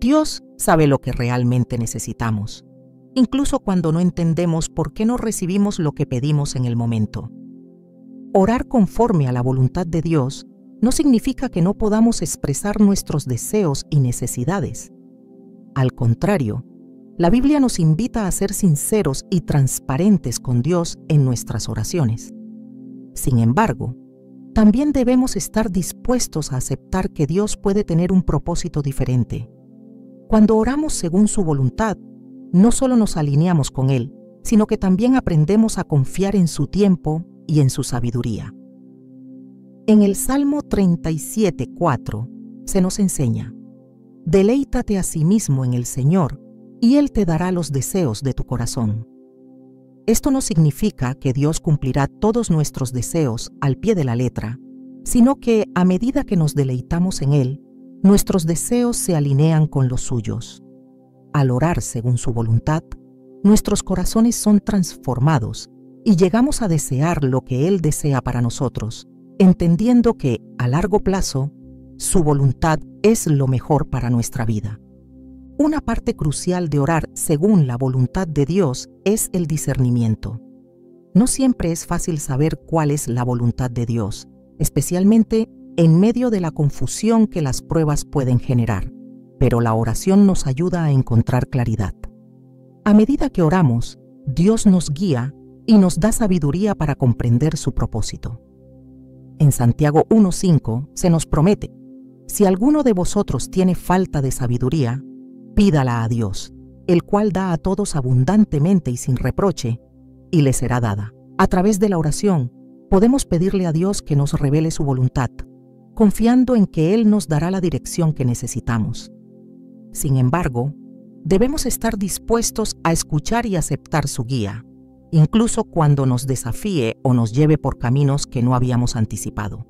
Dios sabe lo que realmente necesitamos, incluso cuando no entendemos por qué no recibimos lo que pedimos en el momento. Orar conforme a la voluntad de Dios no significa que no podamos expresar nuestros deseos y necesidades. Al contrario, la Biblia nos invita a ser sinceros y transparentes con Dios en nuestras oraciones. Sin embargo, también debemos estar dispuestos a aceptar que Dios puede tener un propósito diferente. Cuando oramos según su voluntad, no solo nos alineamos con Él, sino que también aprendemos a confiar en su tiempo y en su sabiduría. En el Salmo 37:4 se nos enseña: deleítate a sí mismo en el Señor, y Él te dará los deseos de tu corazón. Esto no significa que Dios cumplirá todos nuestros deseos al pie de la letra, sino que a medida que nos deleitamos en Él, nuestros deseos se alinean con los suyos. Al orar según su voluntad, nuestros corazones son transformados y llegamos a desear lo que Él desea para nosotros, entendiendo que, a largo plazo, su voluntad es lo mejor para nuestra vida. Una parte crucial de orar según la voluntad de Dios es el discernimiento. No siempre es fácil saber cuál es la voluntad de Dios, especialmente en medio de la confusión que las pruebas pueden generar, pero la oración nos ayuda a encontrar claridad. A medida que oramos, Dios nos guía y nos da sabiduría para comprender su propósito. En Santiago 1:5 se nos promete: si alguno de vosotros tiene falta de sabiduría, pídala a Dios, el cual da a todos abundantemente y sin reproche, y le será dada. A través de la oración, podemos pedirle a Dios que nos revele su voluntad, confiando en que Él nos dará la dirección que necesitamos. Sin embargo, debemos estar dispuestos a escuchar y aceptar su guía, incluso cuando nos desafíe o nos lleve por caminos que no habíamos anticipado.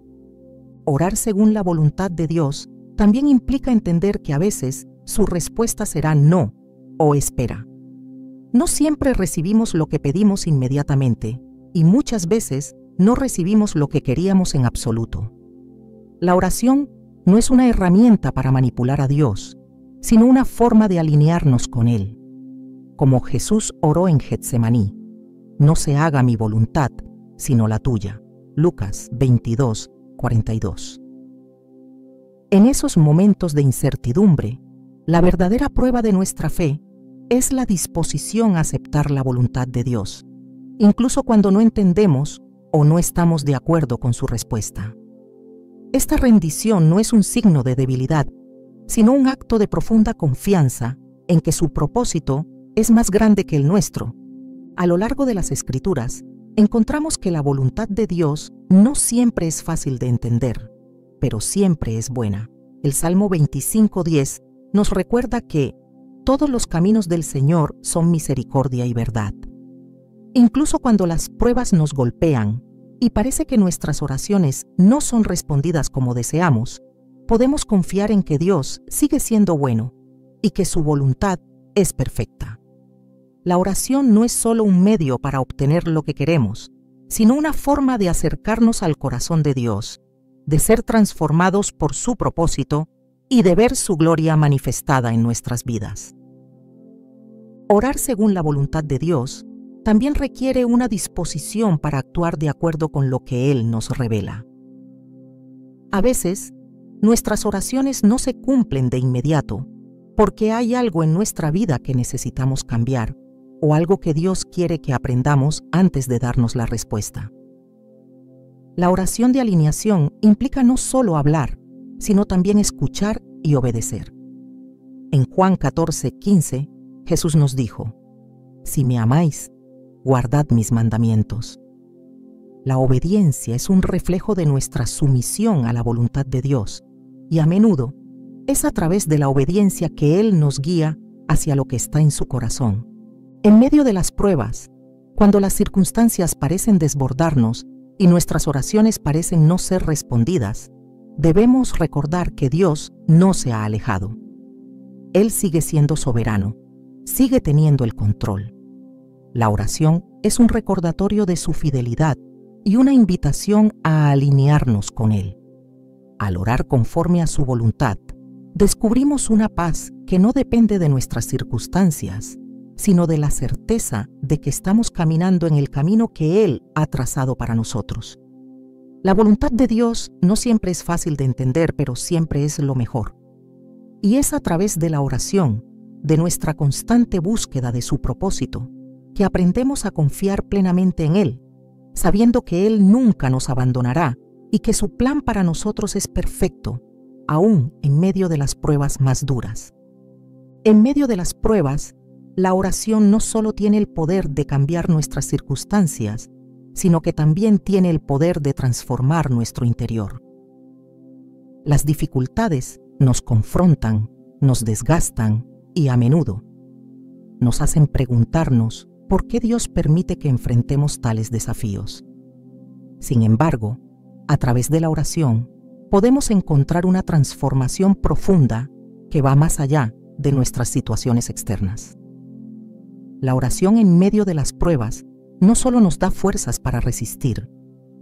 Orar según la voluntad de Dios también implica entender que a veces su respuesta será no o espera. No siempre recibimos lo que pedimos inmediatamente y muchas veces no recibimos lo que queríamos en absoluto. La oración no es una herramienta para manipular a Dios, sino una forma de alinearnos con Él. Como Jesús oró en Getsemaní: no se haga mi voluntad, sino la tuya. Lucas 22:42. En esos momentos de incertidumbre, la verdadera prueba de nuestra fe es la disposición a aceptar la voluntad de Dios, incluso cuando no entendemos o no estamos de acuerdo con su respuesta. Esta rendición no es un signo de debilidad, sino un acto de profunda confianza en que su propósito es más grande que el nuestro. A lo largo de las Escrituras, encontramos que la voluntad de Dios no siempre es fácil de entender, pero siempre es buena. El Salmo 25:10 nos recuerda que todos los caminos del Señor son misericordia y verdad. Incluso cuando las pruebas nos golpean y parece que nuestras oraciones no son respondidas como deseamos, podemos confiar en que Dios sigue siendo bueno y que su voluntad es perfecta. La oración no es solo un medio para obtener lo que queremos, sino una forma de acercarnos al corazón de Dios, de ser transformados por su propósito y de ver su gloria manifestada en nuestras vidas. Orar según la voluntad de Dios también requiere una disposición para actuar de acuerdo con lo que Él nos revela. A veces, nuestras oraciones no se cumplen de inmediato porque hay algo en nuestra vida que necesitamos cambiar o algo que Dios quiere que aprendamos antes de darnos la respuesta. La oración de alineación implica no solo hablar, sino también escuchar y obedecer. En Juan 14:15, Jesús nos dijo: «Si me amáis, guardad mis mandamientos». La obediencia es un reflejo de nuestra sumisión a la voluntad de Dios, y a menudo es a través de la obediencia que Él nos guía hacia lo que está en su corazón. En medio de las pruebas, cuando las circunstancias parecen desbordarnos y nuestras oraciones parecen no ser respondidas, debemos recordar que Dios no se ha alejado. Él sigue siendo soberano, sigue teniendo el control. La oración es un recordatorio de su fidelidad y una invitación a alinearnos con Él. Al orar conforme a su voluntad, descubrimos una paz que no depende de nuestras circunstancias, sino de la certeza de que estamos caminando en el camino que Él ha trazado para nosotros. La voluntad de Dios no siempre es fácil de entender, pero siempre es lo mejor. Y es a través de la oración, de nuestra constante búsqueda de su propósito, que aprendemos a confiar plenamente en Él, sabiendo que Él nunca nos abandonará y que su plan para nosotros es perfecto, aún en medio de las pruebas más duras. En medio de las pruebas, la oración no solo tiene el poder de cambiar nuestras circunstancias, sino que también tiene el poder de transformar nuestro interior. Las dificultades nos confrontan, nos desgastan y a menudo nos hacen preguntarnos por qué Dios permite que enfrentemos tales desafíos. Sin embargo, a través de la oración, podemos encontrar una transformación profunda que va más allá de nuestras situaciones externas. La oración en medio de las pruebas no solo nos da fuerzas para resistir,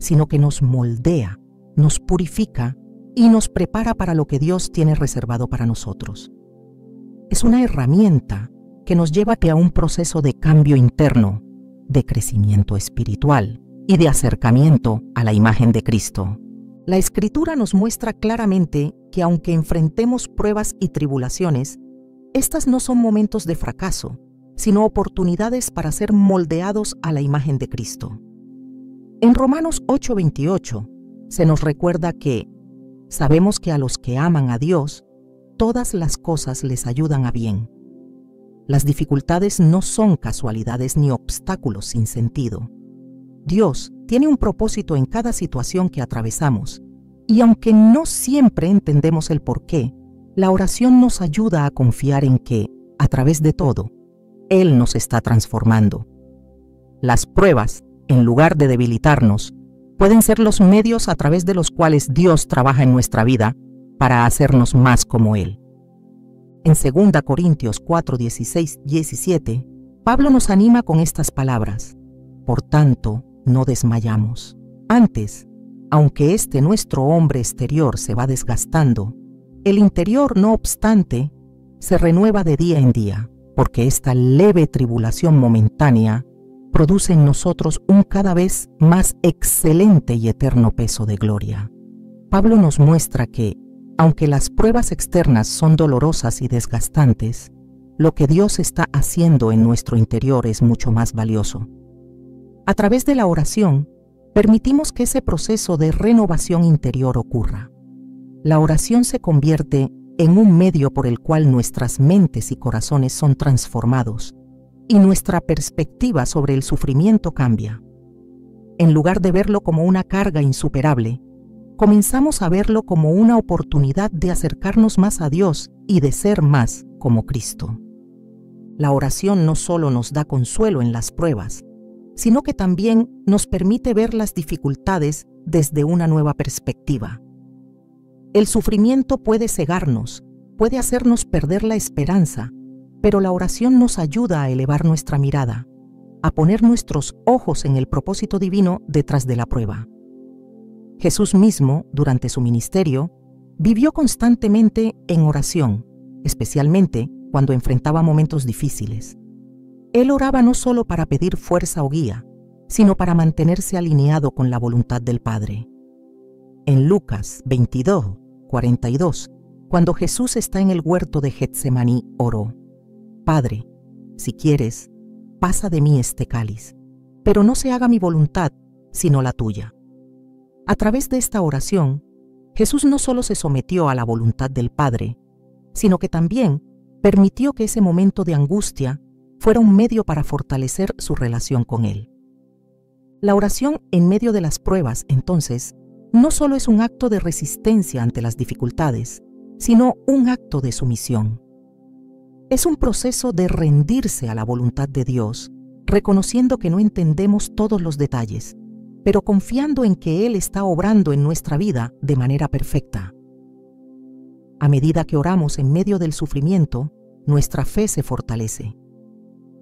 sino que nos moldea, nos purifica y nos prepara para lo que Dios tiene reservado para nosotros. Es una herramienta que nos lleva a un proceso de cambio interno, de crecimiento espiritual y de acercamiento a la imagen de Cristo. La Escritura nos muestra claramente que aunque enfrentemos pruebas y tribulaciones, estas no son momentos de fracaso, sino oportunidades para ser moldeados a la imagen de Cristo. En Romanos 8:28 se nos recuerda que sabemos que a los que aman a Dios, todas las cosas les ayudan a bien. Las dificultades no son casualidades ni obstáculos sin sentido. Dios tiene un propósito en cada situación que atravesamos, y aunque no siempre entendemos el porqué, la oración nos ayuda a confiar en que, a través de todo, Él nos está transformando. Las pruebas, en lugar de debilitarnos, pueden ser los medios a través de los cuales Dios trabaja en nuestra vida para hacernos más como Él. En 2 Corintios 4:16-17, Pablo nos anima con estas palabras: «Por tanto, no desmayamos. Antes, aunque este nuestro hombre exterior se va desgastando, el interior, no obstante, se renueva de día en día, porque esta leve tribulación momentánea produce en nosotros un cada vez más excelente y eterno peso de gloria». Pablo nos muestra que, Aunque las pruebas externas son dolorosas y desgastantes, lo que Dios está haciendo en nuestro interior es mucho más valioso. A través de la oración, permitimos que ese proceso de renovación interior ocurra. La oración se convierte en un medio por el cual nuestras mentes y corazones son transformados y nuestra perspectiva sobre el sufrimiento cambia. En lugar de verlo como una carga insuperable, comenzamos a verlo como una oportunidad de acercarnos más a Dios y de ser más como Cristo. La oración no solo nos da consuelo en las pruebas, sino que también nos permite ver las dificultades desde una nueva perspectiva. El sufrimiento puede cegarnos, puede hacernos perder la esperanza, pero la oración nos ayuda a elevar nuestra mirada, a poner nuestros ojos en el propósito divino detrás de la prueba. Jesús mismo, durante su ministerio, vivió constantemente en oración, especialmente cuando enfrentaba momentos difíciles. Él oraba no solo para pedir fuerza o guía, sino para mantenerse alineado con la voluntad del Padre. En Lucas 22:42, cuando Jesús está en el huerto de Getsemaní, oró: Padre, si quieres, pasa de mí este cáliz, pero no se haga mi voluntad, sino la tuya. A través de esta oración, Jesús no solo se sometió a la voluntad del Padre, sino que también permitió que ese momento de angustia fuera un medio para fortalecer su relación con Él. La oración en medio de las pruebas, entonces, no solo es un acto de resistencia ante las dificultades, sino un acto de sumisión. Es un proceso de rendirse a la voluntad de Dios, reconociendo que no entendemos todos los detalles, pero confiando en que Él está obrando en nuestra vida de manera perfecta. A medida que oramos en medio del sufrimiento, nuestra fe se fortalece.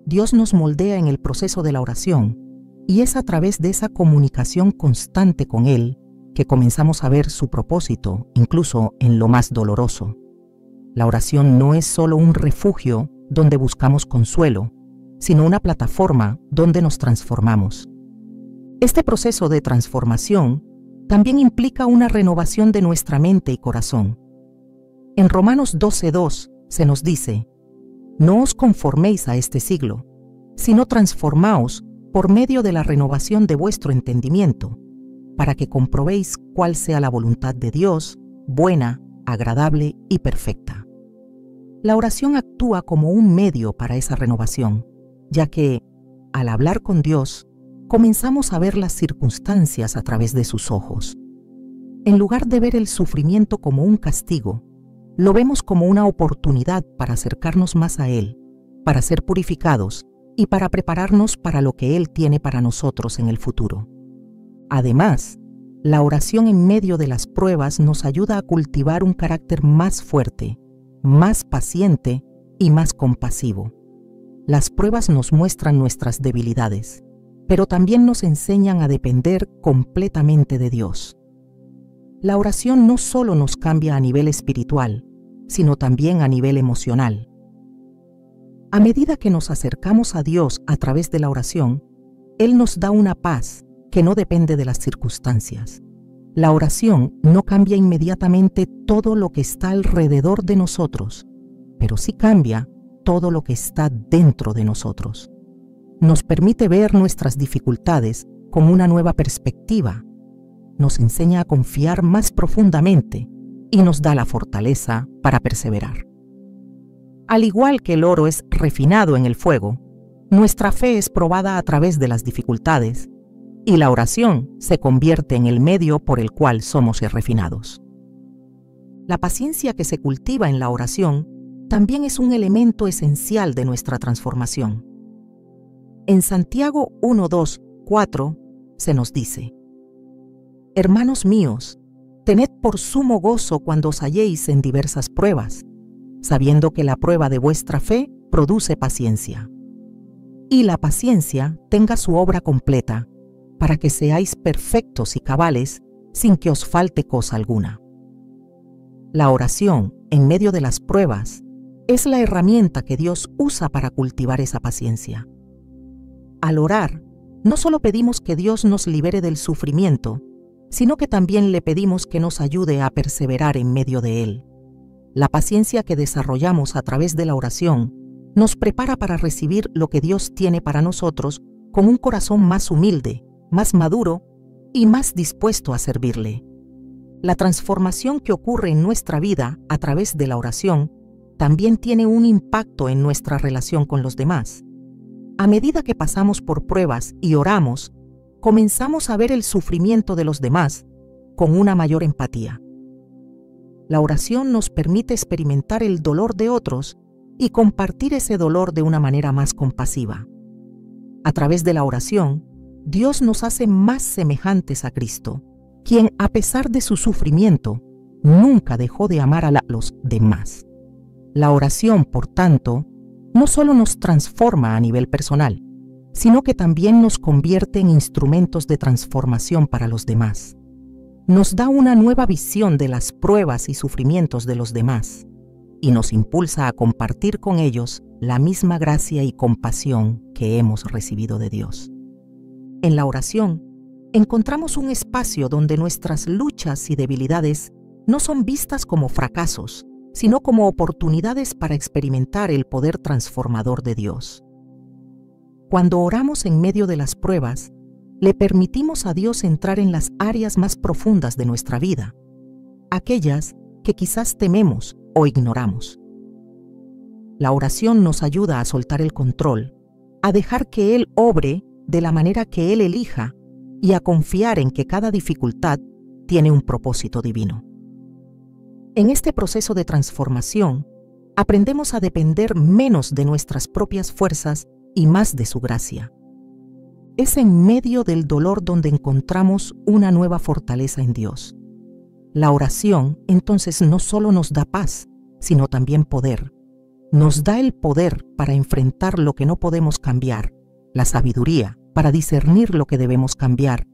Dios nos moldea en el proceso de la oración, y es a través de esa comunicación constante con Él que comenzamos a ver su propósito, incluso en lo más doloroso. La oración no es solo un refugio donde buscamos consuelo, sino una plataforma donde nos transformamos. Este proceso de transformación también implica una renovación de nuestra mente y corazón. En Romanos 12:2 se nos dice: No os conforméis a este siglo, sino transformaos por medio de la renovación de vuestro entendimiento, para que comprobéis cuál sea la voluntad de Dios, buena, agradable y perfecta. La oración actúa como un medio para esa renovación, ya que, al hablar con Dios, comenzamos a ver las circunstancias a través de sus ojos. En lugar de ver el sufrimiento como un castigo, lo vemos como una oportunidad para acercarnos más a Él, para ser purificados y para prepararnos para lo que Él tiene para nosotros en el futuro. Además, la oración en medio de las pruebas nos ayuda a cultivar un carácter más fuerte, más paciente y más compasivo. Las pruebas nos muestran nuestras debilidades, pero también nos enseñan a depender completamente de Dios. La oración no solo nos cambia a nivel espiritual, sino también a nivel emocional. A medida que nos acercamos a Dios a través de la oración, Él nos da una paz que no depende de las circunstancias. La oración no cambia inmediatamente todo lo que está alrededor de nosotros, pero sí cambia todo lo que está dentro de nosotros. Nos permite ver nuestras dificultades con una nueva perspectiva, nos enseña a confiar más profundamente y nos da la fortaleza para perseverar. Al igual que el oro es refinado en el fuego, nuestra fe es probada a través de las dificultades y la oración se convierte en el medio por el cual somos refinados. La paciencia que se cultiva en la oración también es un elemento esencial de nuestra transformación. En Santiago 1:2-4 se nos dice: Hermanos míos, tened por sumo gozo cuando os halléis en diversas pruebas, sabiendo que la prueba de vuestra fe produce paciencia. Y la paciencia tenga su obra completa, para que seáis perfectos y cabales, sin que os falte cosa alguna. La oración, en medio de las pruebas, es la herramienta que Dios usa para cultivar esa paciencia. Al orar, no solo pedimos que Dios nos libere del sufrimiento, sino que también le pedimos que nos ayude a perseverar en medio de él. La paciencia que desarrollamos a través de la oración nos prepara para recibir lo que Dios tiene para nosotros con un corazón más humilde, más maduro y más dispuesto a servirle. La transformación que ocurre en nuestra vida a través de la oración también tiene un impacto en nuestra relación con los demás. A medida que pasamos por pruebas y oramos, comenzamos a ver el sufrimiento de los demás con una mayor empatía. La oración nos permite experimentar el dolor de otros y compartir ese dolor de una manera más compasiva. A través de la oración, Dios nos hace más semejantes a Cristo, quien, a pesar de su sufrimiento, nunca dejó de amar a los demás. La oración, por tanto, no solo nos transforma a nivel personal, sino que también nos convierte en instrumentos de transformación para los demás. Nos da una nueva visión de las pruebas y sufrimientos de los demás y nos impulsa a compartir con ellos la misma gracia y compasión que hemos recibido de Dios. En la oración, encontramos un espacio donde nuestras luchas y debilidades no son vistas como fracasos, sino como oportunidades para experimentar el poder transformador de Dios. Cuando oramos en medio de las pruebas, le permitimos a Dios entrar en las áreas más profundas de nuestra vida, aquellas que quizás tememos o ignoramos. La oración nos ayuda a soltar el control, a dejar que Él obre de la manera que Él elija y a confiar en que cada dificultad tiene un propósito divino. En este proceso de transformación, aprendemos a depender menos de nuestras propias fuerzas y más de su gracia. Es en medio del dolor donde encontramos una nueva fortaleza en Dios. La oración, entonces, no solo nos da paz, sino también poder. Nos da el poder para enfrentar lo que no podemos cambiar, la sabiduría para discernir lo que debemos cambiar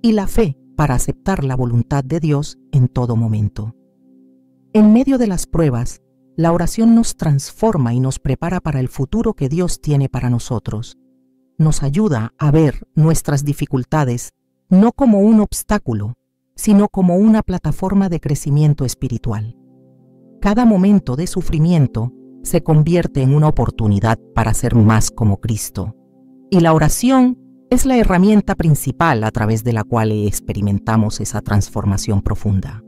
y la fe para aceptar la voluntad de Dios en todo momento. En medio de las pruebas, la oración nos transforma y nos prepara para el futuro que Dios tiene para nosotros. Nos ayuda a ver nuestras dificultades no como un obstáculo, sino como una plataforma de crecimiento espiritual. Cada momento de sufrimiento se convierte en una oportunidad para ser más como Cristo. Y la oración es la herramienta principal a través de la cual experimentamos esa transformación profunda.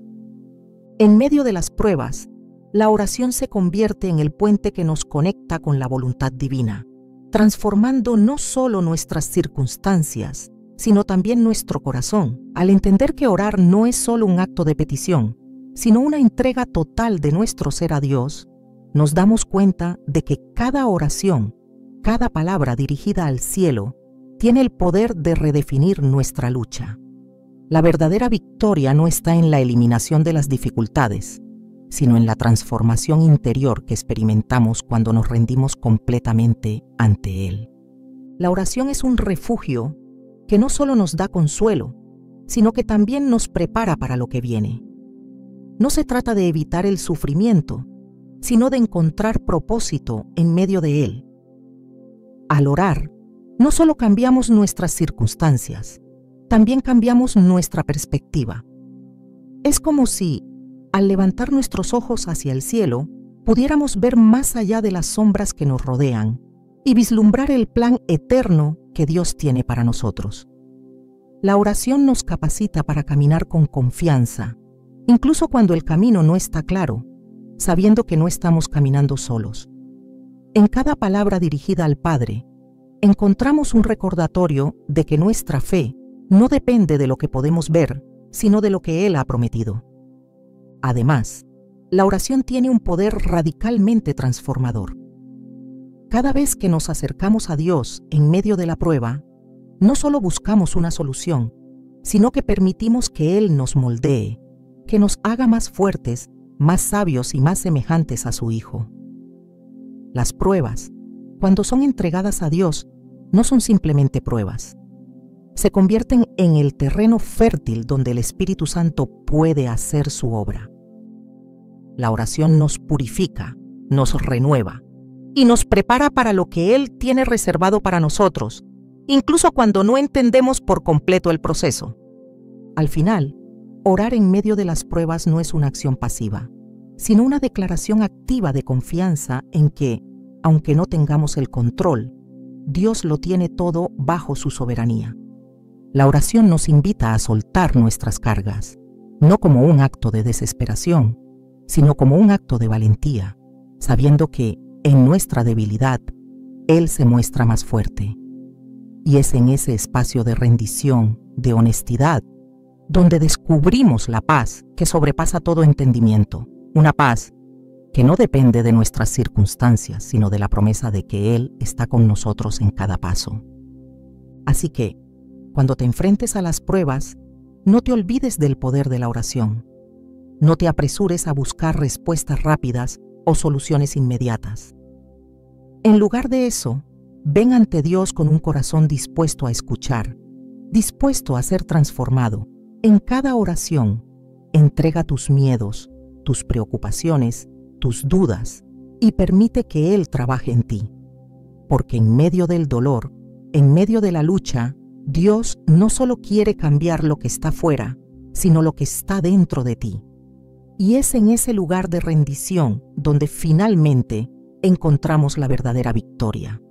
En medio de las pruebas, la oración se convierte en el puente que nos conecta con la voluntad divina, transformando no solo nuestras circunstancias, sino también nuestro corazón, al entender que orar no es solo un acto de petición, sino una entrega total de nuestro ser a Dios. Nos damos cuenta de que cada oración, cada palabra dirigida al cielo, tiene el poder de redefinir nuestra lucha. La verdadera victoria no está en la eliminación de las dificultades, sino en la transformación interior que experimentamos cuando nos rendimos completamente ante Él. La oración es un refugio que no solo nos da consuelo, sino que también nos prepara para lo que viene. No se trata de evitar el sufrimiento, sino de encontrar propósito en medio de él. Al orar, no solo cambiamos nuestras circunstancias, también cambiamos nuestra perspectiva. Es como si, al levantar nuestros ojos hacia el cielo, pudiéramos ver más allá de las sombras que nos rodean y vislumbrar el plan eterno que Dios tiene para nosotros. La oración nos capacita para caminar con confianza, incluso cuando el camino no está claro, sabiendo que no estamos caminando solos. En cada palabra dirigida al Padre, encontramos un recordatorio de que nuestra fe no depende de lo que podemos ver, sino de lo que Él ha prometido. Además, la oración tiene un poder radicalmente transformador. Cada vez que nos acercamos a Dios en medio de la prueba, no solo buscamos una solución, sino que permitimos que Él nos moldee, que nos haga más fuertes, más sabios y más semejantes a su Hijo. Las pruebas, cuando son entregadas a Dios, no son simplemente pruebas. Se convierten en el terreno fértil donde el Espíritu Santo puede hacer su obra. La oración nos purifica, nos renueva y nos prepara para lo que Él tiene reservado para nosotros, incluso cuando no entendemos por completo el proceso. Al final, Orar en medio de las pruebas no es una acción pasiva, sino una declaración activa de confianza en que, aunque no tengamos el control, Dios lo tiene todo bajo su soberanía. La oración nos invita a soltar nuestras cargas, no como un acto de desesperación, sino como un acto de valentía, sabiendo que, en nuestra debilidad, Él se muestra más fuerte. Y es en ese espacio de rendición, de honestidad, donde descubrimos la paz que sobrepasa todo entendimiento, una paz que no depende de nuestras circunstancias, sino de la promesa de que Él está con nosotros en cada paso. Así que, cuando te enfrentes a las pruebas, no te olvides del poder de la oración. No te apresures a buscar respuestas rápidas o soluciones inmediatas. En lugar de eso, ven ante Dios con un corazón dispuesto a escuchar, dispuesto a ser transformado. En cada oración, entrega tus miedos, tus preocupaciones, tus dudas y permite que Él trabaje en ti. Porque en medio del dolor, en medio de la lucha, Dios no solo quiere cambiar lo que está fuera, sino lo que está dentro de ti. Y es en ese lugar de rendición donde finalmente encontramos la verdadera victoria.